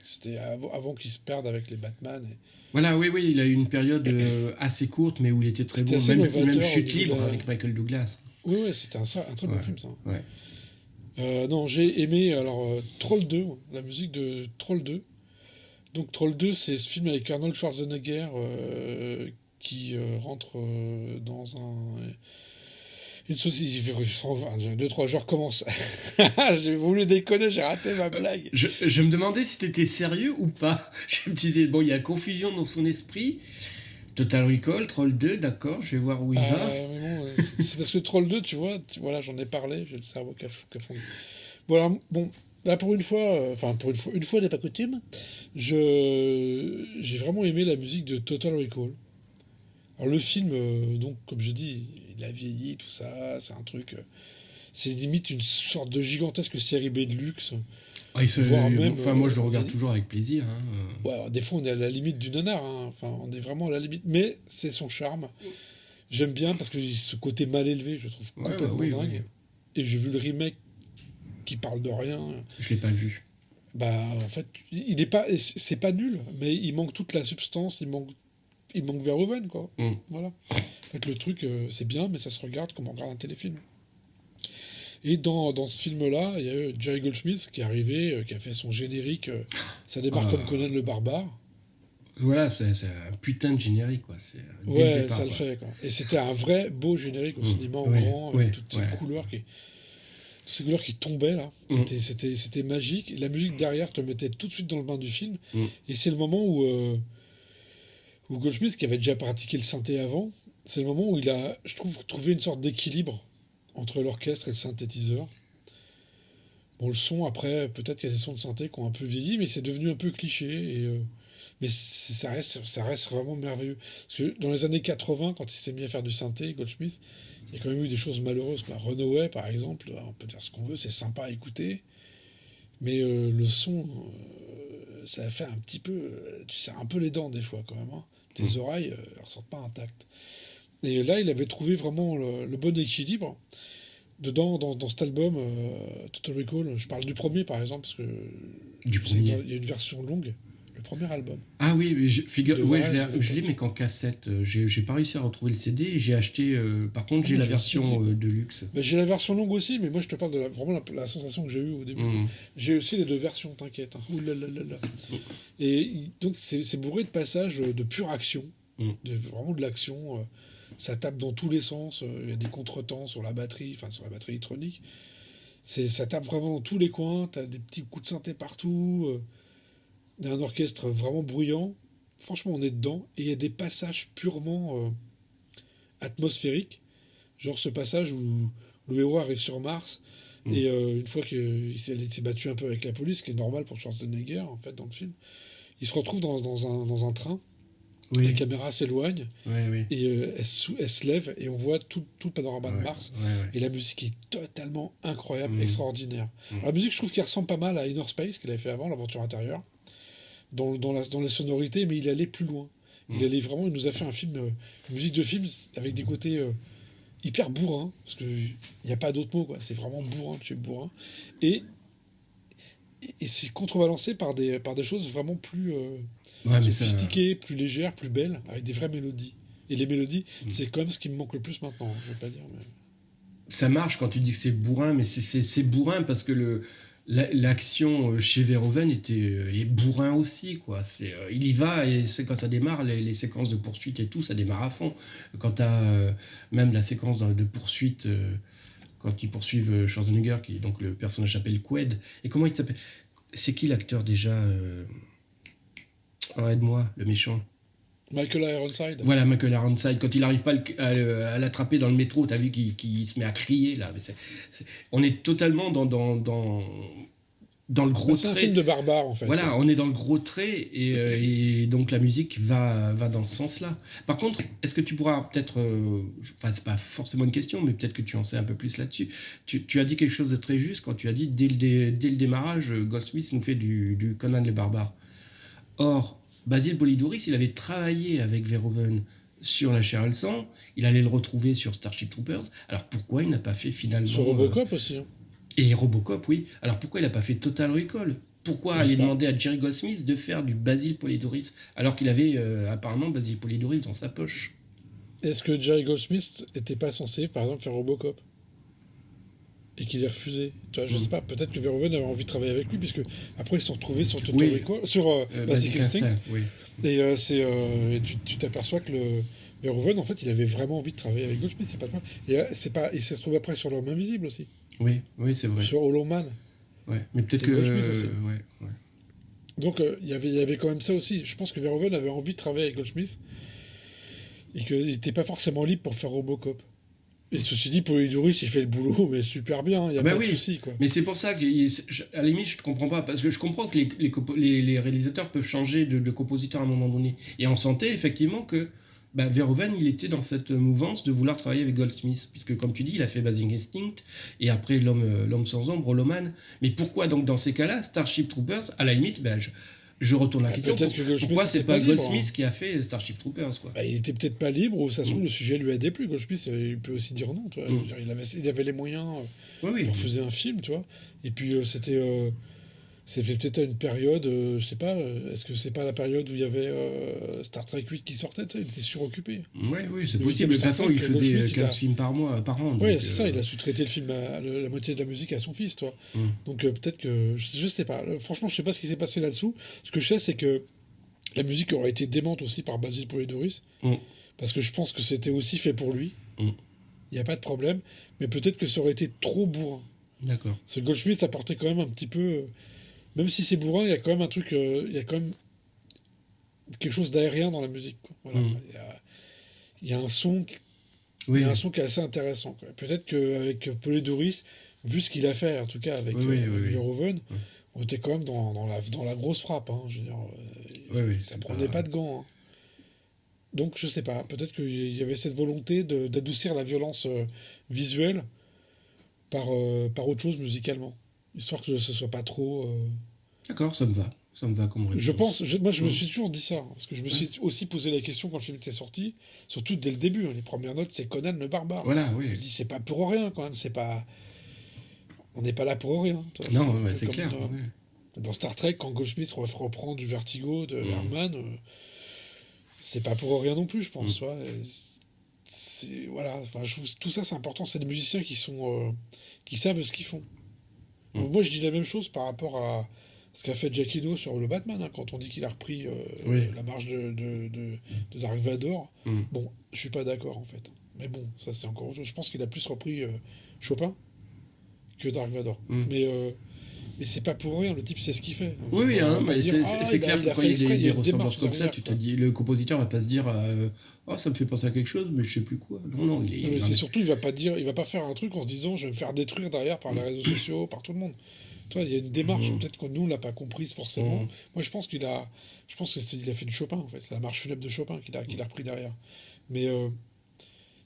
C'était avant qu'il se perde avec les Batman. Voilà, oui, il a eu une période assez courte, mais où il était très bon. Même Chute libre avec Michael Douglas. Oui, c'était un très bon film, ça. Ouais. Non, j'ai aimé Troll 2, la musique de Troll 2. Donc Troll 2, c'est ce film avec Arnold Schwarzenegger qui rentre dans une société. 2-3 jours commence. J'ai voulu déconner, j'ai raté ma blague. Je me demandais si t'étais sérieux ou pas. Je me disais, bon, il y a confusion dans son esprit. Total Recall, Troll 2, d'accord, je vais voir où il va. Non, c'est parce que Troll 2, tu vois, voilà, j'en ai parlé, j'ai le cerveau qui a fondu. Bon, là, pour une fois n'est pas coutume, j'ai vraiment aimé la musique de Total Recall. Alors, le film, donc, comme je dis, il a vieilli, tout ça, c'est un truc... c'est limite une sorte de gigantesque série B de luxe. Moi, je le regarde toujours avec plaisir. Ouais, alors, des fois, on est à la limite du nanar. Enfin, on est vraiment à la limite. Mais c'est son charme. J'aime bien parce que ce côté mal élevé, je trouve complètement dingue. et j'ai vu le remake qui parle de rien. Je l'ai pas vu. En fait, il est pas, c'est pas nul, mais il manque toute la substance, il manque Verhoeven, quoi. Voilà. En fait, le truc, c'est bien, mais ça se regarde comme on regarde un téléfilm. Et dans ce film-là, il y a eu Jerry Goldsmith qui est arrivé, qui a fait son générique. Ça démarre comme Conan le Barbare. Voilà, c'est un putain de générique, quoi. C'est, ouais, départ, ça le fait, quoi. Et c'était un vrai beau générique au cinéma en grand, avec toutes ces couleurs qui tombaient, là. C'était magique. Et la musique derrière te mettait tout de suite dans le bain du film. Et c'est le moment où Goldsmith, qui avait déjà pratiqué le synthé avant, c'est le moment où il a, je trouve, trouvé une sorte d'équilibre entre l'orchestre et le synthétiseur. Bon, le son, après, peut-être qu'il y a des sons de synthé qui ont un peu vieilli, mais c'est devenu un peu cliché. Mais ça reste vraiment merveilleux. Parce que dans les années 80, quand il s'est mis à faire du synthé, Goldsmith, il y a quand même eu des choses malheureuses. Runaway, par exemple, on peut dire ce qu'on veut, c'est sympa à écouter. Mais le son, ça fait un petit peu... Tu serres un peu les dents, des fois, quand même. Hein. Tes oreilles ne ressortent pas intactes. Et là, il avait trouvé vraiment le bon équilibre. Dedans, dans cet album, Total Recall, je parle du premier, par exemple, parce que il y a une version longue. Le premier album. Ah oui, mais je l'ai, mais qu'en cassette. J'ai pas réussi à retrouver le CD. J'ai acheté. Par contre, j'ai la version de luxe. J'ai la version longue aussi, mais moi je te parle de vraiment la sensation que j'ai eue au début. J'ai aussi les deux versions, t'inquiète. Hein. Ouh. Et donc c'est bourré de passages de pure action, vraiment de l'action. Ça tape dans tous les sens. Il y a des contretemps sur la batterie électronique. Ça tape vraiment dans tous les coins. T'as des petits coups de synthé partout. Il y a un orchestre vraiment bruyant. Franchement, on est dedans. Et il y a des passages purement atmosphériques. Genre ce passage où le héros arrive sur Mars. Et une fois qu'il s'est battu un peu avec la police, ce qui est normal pour Schwarzenegger, en fait, dans le film, il se retrouve dans un train. Oui. La caméra s'éloigne. Et elle se lève et on voit tout le panorama de Mars. Et la musique est totalement incroyable, extraordinaire. Alors, la musique, je trouve qu'elle ressemble pas mal à Inner Space, qu'il avait fait avant, l'Aventure intérieure. Dans les sonorités, mais il allait plus loin. Il nous a fait un film, une musique de film avec des côtés hyper bourrins, parce qu'il n'y a pas d'autre mot, quoi. C'est vraiment bourrin de chez bourrin. Et c'est contrebalancé par des choses vraiment plus sophistiquées, plus légères, plus belles, avec des vraies mélodies. Et les mélodies, c'est quand même ce qui me manque le plus maintenant, je vais pas dire. Mais... Ça marche quand tu dis que c'est bourrin, mais c'est bourrin parce que l'action chez Verhoeven est bourrin aussi, quoi. Il y va, et c'est quand ça démarre, les séquences de poursuite et tout, ça démarre à fond. Quand t'as même la séquence de poursuite, quand ils poursuivent Schwarzenegger, qui donc le personnage s'appelle Quaid. Et comment il s'appelle ? C'est qui l'acteur déjà aide-moi, le méchant. Michael Ironside. Voilà, Michael Ironside. Quand il n'arrive pas à l'attraper dans le métro, t'as vu qu'il se met à crier, là. Mais on est totalement dans le gros trait. C'est un film de barbare, en fait. Voilà, on est dans le gros trait, et donc la musique va dans ce sens-là. Par contre, est-ce que tu pourras peut-être... c'est pas forcément une question, mais peut-être que tu en sais un peu plus là-dessus. Tu as dit quelque chose de très juste quand tu as dit, dès le démarrage, Goldsmith nous fait du Conan le Barbare. Or... Basil Polidoris, il avait travaillé avec Verhoeven sur La Chair et le sang, il allait le retrouver sur Starship Troopers, alors pourquoi il n'a pas fait finalement... Sur Robocop aussi. Hein. Et Robocop, oui. Alors pourquoi il n'a pas fait Total Recall ? Pourquoi aller demander à Jerry Goldsmith de faire du Basil Polidoris, alors qu'il avait apparemment Basil Polidoris dans sa poche ? Est-ce que Jerry Goldsmith n'était pas censé, par exemple, faire Robocop ? Et qu'il ait refusé. Tu vois, je sais pas, peut-être que Verhoeven avait envie de travailler avec lui, puisque après ils se sont retrouvés sur Total Recall, sur Basic Instinct. Et tu t'aperçois que Verhoeven, en fait, il avait vraiment envie de travailler avec Goldsmith, c'est pas le problème. Et il s'est retrouvé après sur L'Homme Invisible aussi. Oui, c'est vrai. Sur Hollow Man. Ouais, mais peut-être que... Donc il y avait quand même ça aussi. Je pense que Verhoeven avait envie de travailler avec Goldsmith et qu'il n'était pas forcément libre pour faire Robocop. Et ceci dit, Polidoris, il fait le boulot, mais super bien, il n'y a pas de souci, quoi. Mais c'est pour ça que, à la limite, je ne comprends pas, parce que je comprends que les réalisateurs peuvent changer de compositeur à un moment donné. Et on sentait effectivement que Verhoeven, il était dans cette mouvance de vouloir travailler avec Goldsmith, puisque comme tu dis, il a fait Basic Instinct, et après L'Homme sans ombre, Hollow Man. Mais pourquoi donc dans ces cas-là, Starship Troopers, à la limite, je retourne la question. peut-être que Goldsmith Pourquoi c'est était pas pas libre, Goldsmith hein. qui a fait Starship Troopers, quoi? Bah, il était peut-être pas libre, ou ça se trouve, le sujet lui a déplu. Goldsmith, il peut aussi dire non, tu vois. Je veux dire, il avait les moyens, Oui. il en faisait un film, tu vois. Et puis, c'était peut-être à une période, je sais pas, est-ce que c'est pas la période où il y avait Star Trek 8 qui sortait, tu sais, il était suroccupé. Oui, c'est Le possible. De toute façon, il Star Trek, faisait Goldsmith, 15 films par an. Oui, donc, c'est ça, il a sous-traité le film, la moitié de la musique à son fils, toi. Donc peut-être que, je sais pas, franchement, je sais pas ce qui s'est passé là-dessous. Ce que je sais, c'est que la musique aurait été démente aussi par Basil Poledouris, parce que je pense que c'était aussi fait pour lui. Il n'y a pas de problème, mais peut-être que ça aurait été trop bourrin. D'accord. Ce Goldsmith apportait quand même un petit peu, même si c'est bourrin, il y a quand même un truc, il y a quand même quelque chose d'aérien dans la musique, quoi. Voilà. Il y a un son, il y a un son qui est assez intéressant, quoi. Peut-être qu'avec Poledouris, vu ce qu'il a fait, en tout cas avec Verhoeven, on était quand même dans la grosse frappe, hein. Je veux dire, ça prenait pas de gants, hein. Donc je sais pas, peut-être qu'il y avait cette volonté d'adoucir la violence visuelle par autre chose musicalement, histoire que ce soit pas trop... D'accord, ça me va comme réponse. Je pense, moi je me suis toujours dit ça, hein, parce que je me suis aussi posé la question quand le film était sorti, surtout dès le début, hein, les premières notes, c'est Conan le barbare. Voilà, oui. Je dis, c'est pas pour rien quand même, on n'est pas là pour rien. Non, c'est clair. Dans Star Trek, quand Goldsmith reprend du Vertigo de Bergman, c'est pas pour rien non plus, je pense. Tu vois. Voilà, enfin, je trouve tout ça c'est important, c'est des musiciens qui savent ce qu'ils font. Moi je dis la même chose par rapport à ce qu'a fait Giacchino sur le Batman, hein, quand on dit qu'il a repris la marche de Dark Vador. Bon, je suis pas d'accord en fait. Mais bon, ça c'est encore autre chose. Je pense qu'il a plus repris Chopin que Dark Vador. Mais c'est pas pour rien, le type sait ce qu'il fait. Oui, hein, mais c'est clair que quand il y a des ressemblances comme ça, derrière, tu te dis, le compositeur va pas se dire ça me fait penser à quelque chose, mais je sais plus quoi. Non, c'est surtout, il va pas faire un truc en se disant je vais me faire détruire derrière par les réseaux sociaux, par tout le monde. Tu vois, il y a une démarche, peut-être que nous on l'a pas comprise forcément. Moi je pense qu'il a fait du Chopin en fait, c'est la marche funèbre de Chopin qu'il a repris derrière. Mais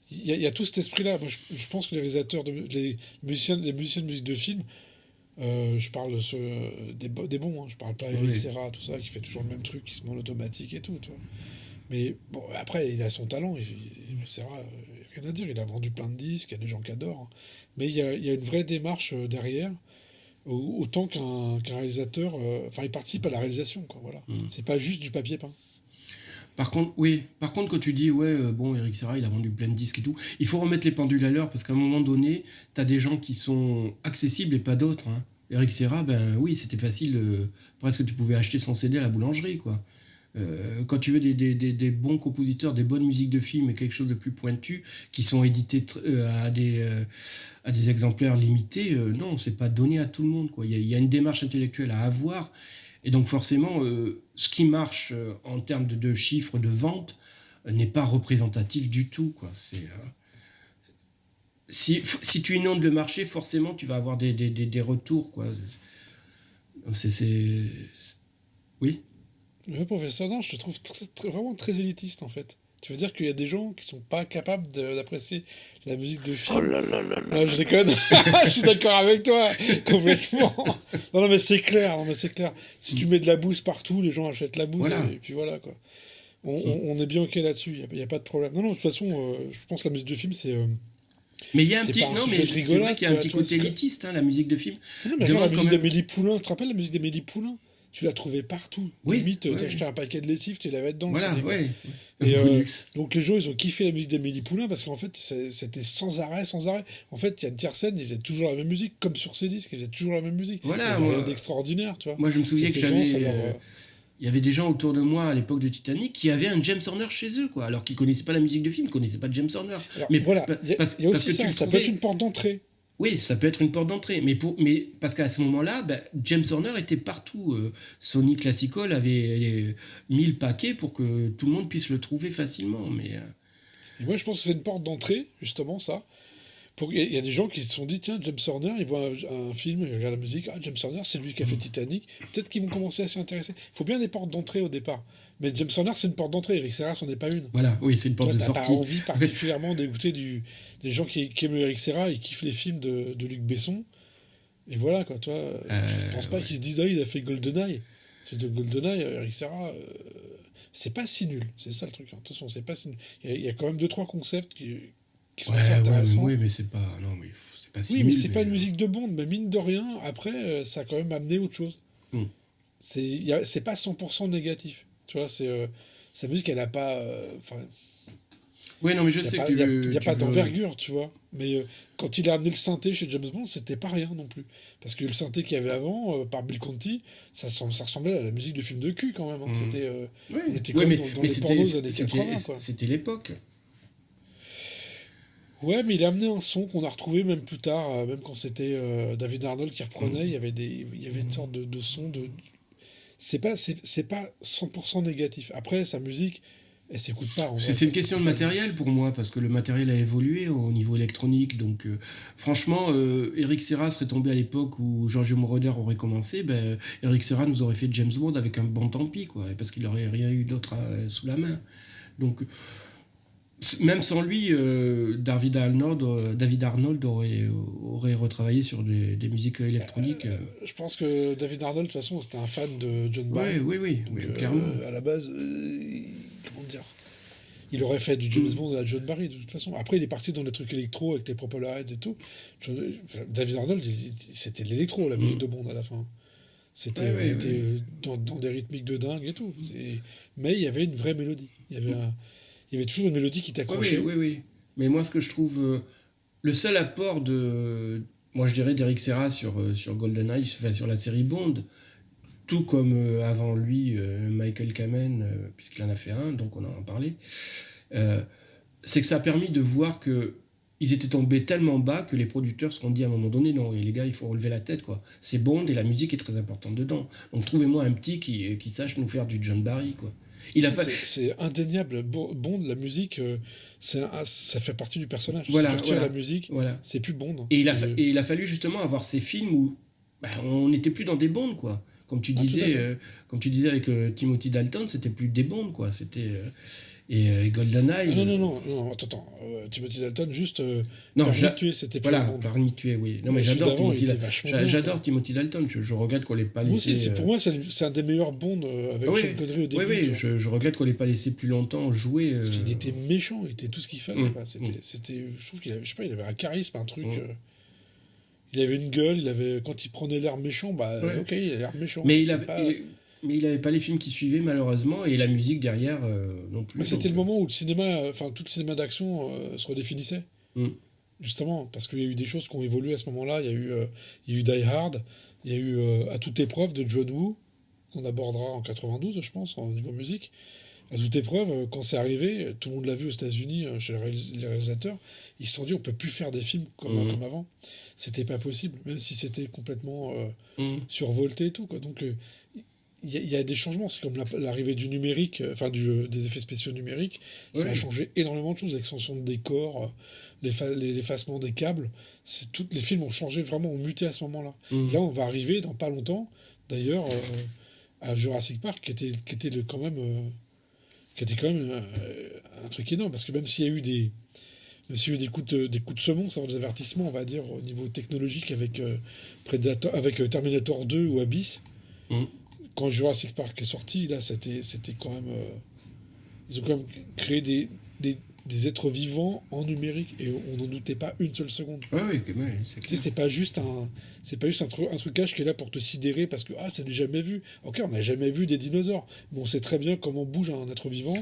il y a tout cet esprit-là. Moi je pense que les réalisateurs, les musiciens de musique de film, je parle des bons, hein. Je parle pas Eric Serra, tout ça, qui fait toujours le même truc, qui se met en automatique et tout, tu vois. Mais bon, après, il a son talent, Serra, rien à dire, il a vendu plein de disques, il y a des gens qui adorent, hein. Mais il y a une vraie démarche derrière, autant qu'un réalisateur, il participe à la réalisation, quoi, voilà. C'est pas juste du papier peint. Par contre, quand tu dis, Eric Serra, il a vendu plein de disques et tout, il faut remettre les pendules à l'heure, parce qu'à un moment donné, t'as des gens qui sont accessibles et pas d'autres, hein. Eric Serra, c'était facile, presque tu pouvais acheter son CD à la boulangerie, quoi. Quand tu veux des bons compositeurs, des bonnes musiques de film et quelque chose de plus pointu, qui sont édités à des exemplaires limités, non, c'est pas donné à tout le monde, quoi. Il y a une démarche intellectuelle à avoir. Et donc forcément, ce qui marche en termes de chiffres de vente n'est pas représentatif du tout, quoi. Si tu inondes le marché, forcément, tu vas avoir des retours, quoi. Oui. Le professeur, non, je te trouve vraiment très élitiste, en fait. Tu veux dire qu'il y a des gens qui sont pas capables d'apprécier la musique de film? Oh là là là là. Non, je déconne. Je suis d'accord avec toi, complètement. Non, mais c'est clair. Si tu mets de la bouse partout, les gens achètent la bouse. Voilà. Et puis voilà, quoi. On est bien OK là-dessus. Il n'y a pas de problème. Non, de toute façon, je pense que la musique de film, c'est... Mais il y a un petit... Non, mais c'est vrai qu'il y a un petit côté élitiste, hein, la musique de film. Non, mais la musique d'Amélie Poulain, tu te rappelles la musique d'Amélie Poulain? Tu la trouvais partout. Limite, t'achetais un paquet de lessive, tu l'avais dedans. Voilà, Et donc les gens, ils ont kiffé la musique d'Amélie Poulain parce qu'en fait, c'était sans arrêt. En fait, il y a une tiercène, ils faisaient toujours la même musique, comme sur ces disques, ils faisaient toujours la même musique. Voilà. Rien d'extraordinaire, tu vois. Moi, je me souviens que j'avais... Il y avait des gens autour de moi à l'époque de Titanic qui avaient un James Horner chez eux, quoi, alors qu'ils connaissaient pas la musique de film, ils connaissaient pas James Horner. Alors, mais voilà, il y a aussi ça peut être une porte d'entrée. Oui, ça peut être une porte d'entrée, mais parce qu'à ce moment-là, James Horner était partout. Sony Classical avait mis le paquet pour que tout le monde puisse le trouver facilement. Et moi, je pense que c'est une porte d'entrée, justement, ça. Il y a des gens qui se sont dit, tiens, James Horner, ils voient un film, ils regardent la musique, James Horner, c'est lui qui a fait Titanic. Peut-être qu'ils vont commencer à s'y intéresser. Il faut bien des portes d'entrée au départ. Mais James Horner, c'est une porte d'entrée. Eric Serra, c'en est pas une. Voilà, oui, c'est une porte de sortie. T'as envie particulièrement d'écouter des gens qui aiment Eric Serra et kiffent les films de Luc Besson. Et voilà, quoi, toi. Je pense pas qu'ils se disent, il a fait GoldenEye. celui de GoldenEye, Eric Serra, c'est pas si nul. C'est ça le truc. Hein. Attention, c'est pas si nul. Il y a quand même 2-3 concepts qui sont assez intéressants. Ouais, mais c'est pas... Non, mais c'est pas si nul. Oui, mais c'est pas une musique de Bond. Mais mine de rien, après, ça a quand même amené autre chose. C'est pas 100% négatif. Tu vois, sa musique, elle a pas... ouais, non, mais je sais que tu veux... Il n'y a pas d'envergure, tu vois. Mais quand il a amené le synthé chez James Bond, c'était pas rien non plus. Parce que le synthé qu'il y avait avant, par Bill Conti, ça ressemblait à la musique de film de cul, quand même. Hein. C'était, on était quand même dans les pornos des années 80, quoi. C'était l'époque. Ouais, mais il a amené un son qu'on a retrouvé même plus tard, même quand c'était David Arnold qui reprenait, il y avait une sorte de son de... C'est pas 100% négatif. Après, sa musique... Elle s'écoute pas. C'est une question de matériel pour moi, parce que le matériel a évolué au niveau électronique. Donc, franchement, Eric Serra serait tombé à l'époque où Giorgio Moroder aurait commencé. Eric Serra nous aurait fait James Bond avec un bon tant pis, quoi, parce qu'il n'aurait rien eu d'autre sous la main. Donc, même sans lui, David Arnold aurait retravaillé sur des musiques électroniques. Je pense que David Arnold, de toute façon, c'était un fan de John Barry. Oui, clairement. À la base, comment dire, il aurait fait du James Bond à John Barry, de toute façon. Après, il est parti dans les trucs électro avec les Propeller Heads et tout. David Arnold, c'était de l'électro, la musique de Bond à la fin. C'était dans des rythmiques de dingue et tout. Mais il y avait une vraie mélodie. Il y avait toujours une mélodie qui t'accrochait. Oui. Mais moi, ce que je trouve... le seul apport moi, je dirais d'Eric Serra sur GoldenEye, enfin, sur la série Bond, tout comme avant lui, Michael Kamen, puisqu'il en a fait un, donc on en a parlé, c'est que ça a permis de voir que ils étaient tombés tellement bas que les producteurs se sont dit à un moment donné, non, et les gars, il faut relever la tête, quoi. C'est Bond et la musique est très importante dedans. Donc trouvez-moi un petit qui sache nous faire du John Barry, quoi. C'est indéniable. Bond, la musique, ça fait partie du personnage. Voilà, si tu retires la musique, c'est plus Bond. Hein. Et il a fallu justement avoir ces films où on n'était plus dans des Bonds, quoi. Comme tu disais avec Timothy Dalton, c'était plus des Bonds, quoi. C'était... et GoldenEye... Non, attends. Timothy Dalton, juste... Permis de tuer, c'était plus Bond. Permis de tuer, oui. Non, mais j'adore Timothy Dalton. Je regrette qu'on l'ait pas laissé... Pour moi, c'est un des meilleurs Bonds avec Sean Connery au début. Oui, je regrette qu'on l'ait pas laissé plus longtemps jouer... Parce qu'il était méchant, il était tout ce qu'il fallait. Je trouve qu'il avait, il avait un charisme, un truc... Il avait une gueule, quand il prenait l'air méchant, ok, il a l'air méchant. Mais il n'avait pas les films qui suivaient, malheureusement, et la musique derrière non plus. Mais c'était le moment où le cinéma, tout le cinéma d'action se redéfinissait. Justement, parce qu'il y a eu des choses qui ont évolué à ce moment-là. Il y a eu Die Hard, il y a eu À toute épreuve de John Woo, qu'on abordera en 92, je pense, au niveau musique. À toute épreuve, quand c'est arrivé, tout le monde l'a vu aux États-Unis, chez les réalisateurs, ils se sont dit on peut plus faire des films comme avant. C'était pas possible, même si c'était complètement survolté et tout, quoi. Donc il y a des changements, c'est comme l'arrivée du numérique, des effets spéciaux numériques, ça a changé énormément de choses, l'extension de décors, l'effacement des câbles, les films ont changé, vraiment ont muté à ce moment-là. Là on va arriver dans pas longtemps, d'ailleurs, à Jurassic Park, qui était quand même un truc énorme, parce que même s'il y a eu des coups de semonce, des avertissements, on va dire, au niveau technologique avec Terminator 2 ou Abyss, quand Jurassic Park est sorti, là, c'était quand même... ils ont quand même créé des êtres vivants en numérique, et on n'en doutait pas une seule seconde. Oui, c'est clair. C'est pas juste un trucage qui est là pour te sidérer parce que ça n'est jamais vu. Ok, on n'a jamais vu des dinosaures, mais on sait très bien comment bouge un être vivant,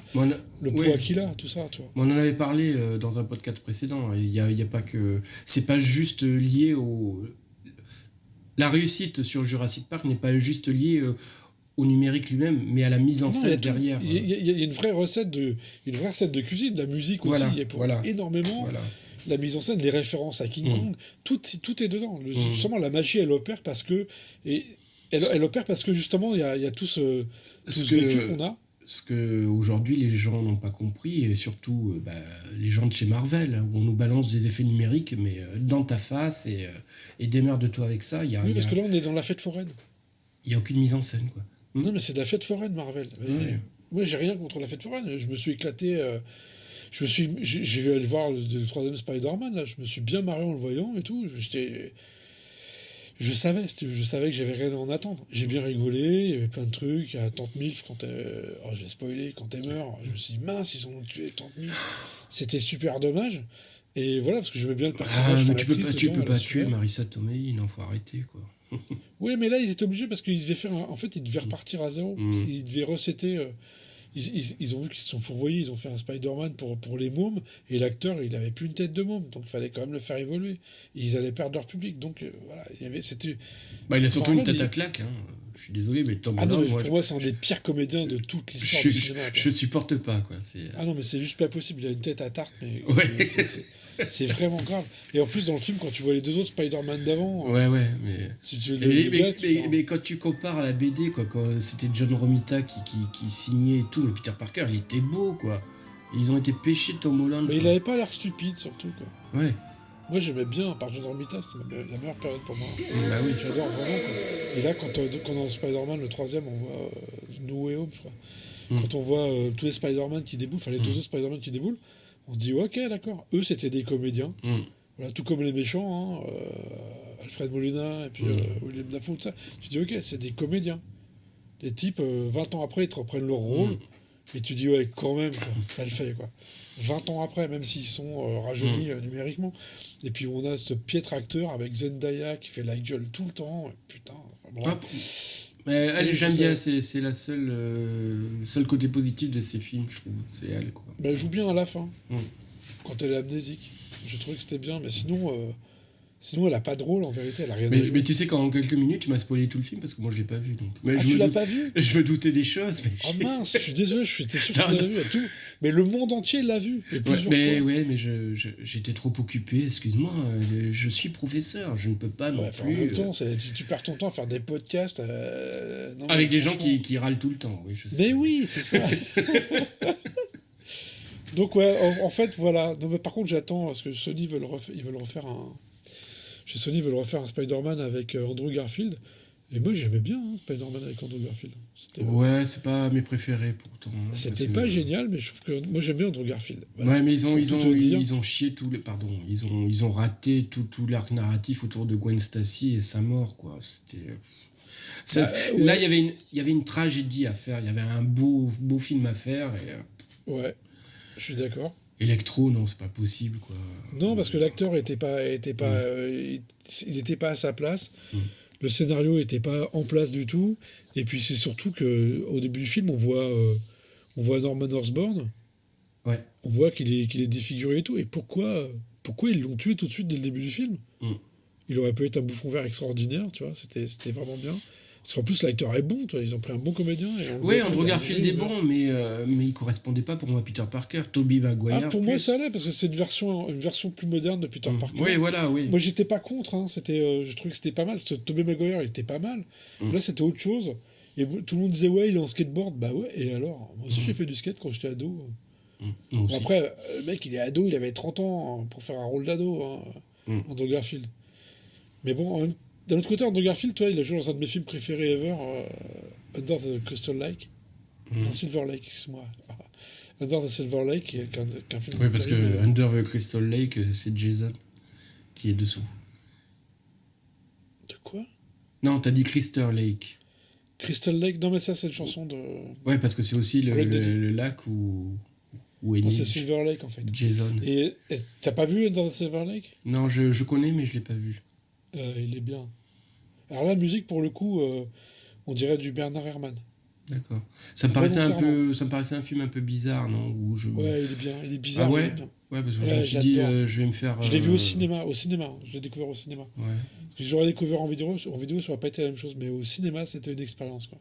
le poids qu'il a, tout ça. Tu vois. On en avait parlé dans un podcast précédent. Il y a pas que... C'est pas juste lié au... La réussite sur Jurassic Park n'est pas juste liée au numérique lui-même, mais à la mise en scène derrière. Il y a une vraie recette de cuisine, la musique aussi, énormément. La mise en scène, les références à King Kong, tout est dedans. Justement, la magie, elle opère parce que... Elle opère parce que, justement, il y a tout ce vécu qu'on a. Ce qu'aujourd'hui, les gens n'ont pas compris, et surtout les gens de chez Marvel, où on nous balance des effets numériques, mais dans ta face, et démerde-toi avec ça. Parce que là, on est dans la fête foraine. Il n'y a aucune mise en scène, quoi. Non, mais c'est de la fête foraine, Marvel. Moi, j'ai rien contre la fête foraine. Je me suis éclaté. J'ai vu aller voir le troisième Spider-Man. Là, je me suis bien marré en le voyant et tout. Je savais que j'avais rien à en attendre. J'ai bien rigolé, il y avait plein de trucs. À Tante Milf, j'ai spoilé, quand elle meurt, je me suis dit, mince, ils ont tué Tante Milf. C'était super dommage. Et voilà, parce que j'aimais bien le personnage. Mais tu peux pas tuer Marissa Tomei, il faut arrêter, quoi. Oui, mais là, ils étaient obligés parce qu'ils devaient ils devaient repartir à zéro. Ils devaient resetter. Ils ont vu qu'ils se sont fourvoyés, ils ont fait un Spider-Man pour les mômes, et l'acteur, il avait plus une tête de môme, donc il fallait quand même le faire évoluer. Et ils allaient perdre leur public, donc voilà, c'était... il a surtout une tête à claque, hein. Je suis désolé, mais Tom Holland, pour moi, c'est un des pires comédiens de toute l'histoire du cinéma. Je supporte pas, quoi. Ah non, mais c'est juste pas possible, il a une tête à tarte, mais ouais. c'est vraiment grave. Et en plus, dans le film, quand tu vois les deux autres Spider-Man d'avant... Ouais, mais... Si tu mais quand tu compares à la BD, quoi, quand c'était John Romita qui signait et tout, mais Peter Parker, il était beau, quoi. Et ils ont été pêchés de Tom Holland. Mais il avait pas l'air stupide, surtout, quoi. Ouais. Moi, j'aimais bien, par John Romita, c'était la meilleure période pour moi. Bah oui. J'adore vraiment, quoi. Et là, quand dans Spider-Man, le 3e, on voit No Way Home, je crois. Quand on voit tous les Spider-Man qui déboulent, les deux autres Spider-Man qui déboulent, on se dit, ok, d'accord. Eux, c'était des comédiens. Voilà, tout comme les méchants, hein, Alfred Molina et puis William Dafoe, tout ça. Tu dis, ok, c'est des comédiens. Les types, 20 ans après, ils te reprennent leur rôle. Et tu dis, ouais, quand même, quoi, ça le fait, quoi. 20 ans après, même s'ils sont rajeunis numériquement. Et puis on a ce piètre acteur avec Zendaya qui fait la gueule tout le temps. Putain. Enfin, mais elle, j'aime bien, c'est la seule, le seul côté positif de ces films, je trouve. C'est elle, quoi. Elle joue bien à la fin, quand elle est amnésique. Je trouvais que c'était bien, mais sinon elle a pas de rôle en vérité, elle a rien à jouer. Mais tu sais qu'en quelques minutes, tu m'as spoilé tout le film parce que moi je l'ai pas vu. Donc. Mais tu l'as pas vu ? Je me doutais des choses. Mais oh mince, je suis désolé, j'étais sûr que tu l'avais vu. Tout. Mais le monde entier l'a vu. Mais j'étais trop occupé, excuse-moi. Je suis professeur, je ne peux pas non plus. En même temps, tu perds ton temps à faire des podcasts. Avec des gens qui râlent tout le temps, oui, je sais. Mais oui, c'est ça. Donc ouais, en fait, voilà. Non, mais par contre, j'attends parce que Sony veulent refaire un Spider-Man avec Andrew Garfield. Et moi, j'aimais bien Spider-Man avec Andrew Garfield. Ouais, c'est pas mes préférés pourtant. Hein, c'était pas génial, mais je trouve que moi j'aime bien Andrew Garfield. Voilà. Ouais, mais ils ont chié ils ont raté tout l'arc narratif autour de Gwen Stacy et sa mort, quoi. C'était là il y avait une tragédie à faire, il y avait un beau film à faire et ouais, je suis d'accord. Electro, non, c'est pas possible, quoi. Non, parce que l'acteur était pas à sa place. Le scénario était pas en place du tout. Et puis c'est surtout que au début du film, on voit Norman Osborn. Ouais. On voit qu'il est défiguré et tout. Et pourquoi ils l'ont tué tout de suite dès le début du film ? Il aurait pu être un bouffon vert extraordinaire, tu vois. C'était vraiment bien. Parce qu'en plus, l'acteur est bon, tu vois, ils ont pris un bon comédien. Oui, Andrew Garfield est bon, mais il correspondait pas pour moi à Peter Parker. Tobey Maguire. Pour moi, ça allait, parce que c'est une version plus moderne de Peter Parker. Oui, voilà, oui. Moi, j'étais pas contre, hein. Je trouvais que c'était pas mal. Tobey Maguire, il était pas mal. Là, c'était autre chose. Et tout le monde disait, ouais, il est en skateboard. Bah ouais, et alors ? Moi aussi, j'ai fait du skate quand j'étais ado. Bon, après, le mec, il est ado, il avait 30 ans pour faire un rôle d'ado, Andrew Garfield. Mais bon, d'un autre côté, Andrew Garfield, toi, il a joué dans un de mes films préférés ever, Under the Crystal Lake. Non, Silver Lake, excuse-moi. Under the Silver Lake, qui est un film... Oui, parce que Under the Crystal Lake, c'est Jason qui est dessous. De quoi ? Non, t'as dit Crystal Lake. Crystal Lake, non mais ça c'est une chanson de... Ouais, parce que c'est aussi le lac où est né... c'est Silver Lake en fait. Jason. Et t'as pas vu Under the Silver Lake ? Non, je connais, mais je l'ai pas vu. Il est bien. Alors la musique, pour le coup, on dirait du Bernard Herrmann. D'accord. Ça me paraissait un film un peu bizarre, non ? Ouais, il est bien. Il est bizarre. Ah ouais ? Bien. Ouais, parce que je me suis dit, je vais me faire... Je l'ai vu au cinéma. Je l'ai découvert au cinéma. Ouais. Parce que j'aurais découvert en vidéo, ça n'aurait pas été la même chose. Mais au cinéma, c'était une expérience, quoi.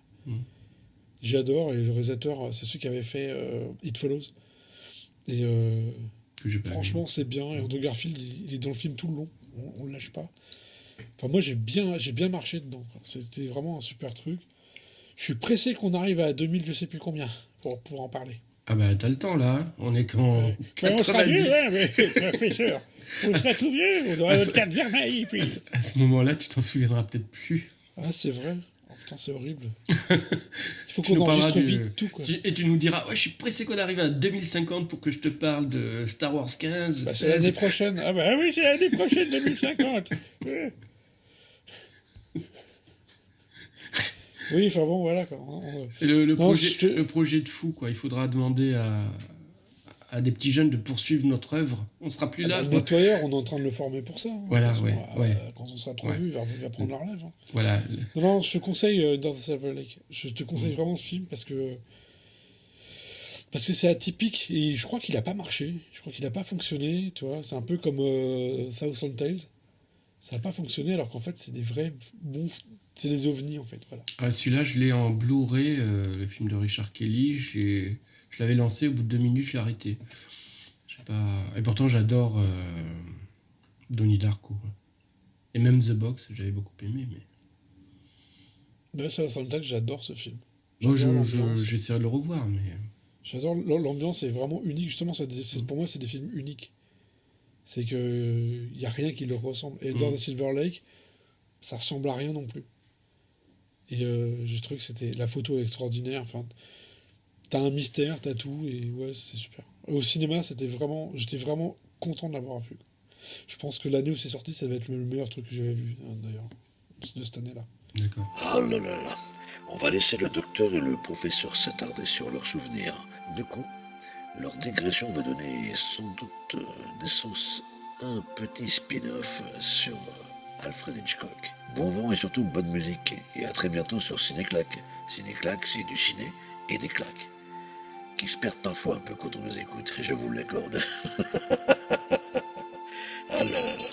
J'adore. Et le réalisateur, c'est celui qui avait fait It Follows. Et franchement, c'est bien. Et Andrew Garfield, il est dans le film tout le long. On le lâche pas. Enfin, moi, j'ai bien marché dedans, quoi. C'était vraiment un super truc. Je suis pressé qu'on arrive à 2000, je sais plus combien, pour en parler. Ah bah, t'as le temps, là. Hein. On est qu'en 90. On sera vieux, mais professeur. On sera tout vieux. On aura notre carte vermeille. Puis... À ce moment-là, tu t'en souviendras peut-être plus. Ah, c'est vrai. Oh, putain, c'est horrible. Il faut qu'on enregistre vite tout, quoi. Et tu nous diras, ouais, je suis pressé qu'on arrive à 2050 pour que je te parle de Star Wars 15. C'est l'année prochaine. Ah bah oui, c'est l'année prochaine, 2050. Oui, enfin bon, voilà. Quoi. C'est le projet de fou, quoi. Il faudra demander à des petits jeunes de poursuivre notre œuvre. On sera plus là. Le nettoyeur, on est en train de le former pour ça. Hein. Voilà, Quand on sera trop vu, il va prendre la relève. Hein. Voilà. Non, je te conseille Dans the Silver Lake. Je te conseille vraiment ce film parce que c'est atypique et je crois qu'il a pas marché. Je crois qu'il a pas fonctionné. Tu vois, c'est un peu comme Southland Tales. Ça n'a pas fonctionné alors qu'en fait, c'est des vrais bons. C'est les ovnis en fait. Voilà. Ah, celui-là, je l'ai en Blu-ray, le film de Richard Kelly. Je l'avais lancé, au bout de 2 minutes, j'ai arrêté. Et pourtant, j'adore Donnie Darko. Et même The Box, j'avais beaucoup aimé. Mais ça, j'adore ce film. Moi, j'essaierai de le revoir, mais... J'adore l'ambiance, est vraiment unique. Justement, pour moi, c'est des films uniques. C'est que il y a rien qui leur ressemble. Et dans The Silver Lake, ça ressemble à rien non plus. Et j'ai trouvé que la photo est extraordinaire. Enfin, t'as un mystère, t'as tout, et ouais, c'est super. Au cinéma, j'étais vraiment content de l'avoir vu. Je pense que l'année où c'est sorti, ça va être le meilleur truc que j'avais vu, d'ailleurs, de cette année-là. D'accord. Ah là là là. On va laisser le docteur et le professeur s'attarder sur leurs souvenirs. Du coup, leur digression va donner sans doute naissance à un petit spin-off sur Alfred Hitchcock. Bon vent et surtout bonne musique. Et à très bientôt sur Cinéclac. Cinéclac, c'est du ciné et des claques. Qui se perdent parfois un peu quand on nous écoute, je vous l'accorde. Ah là là là.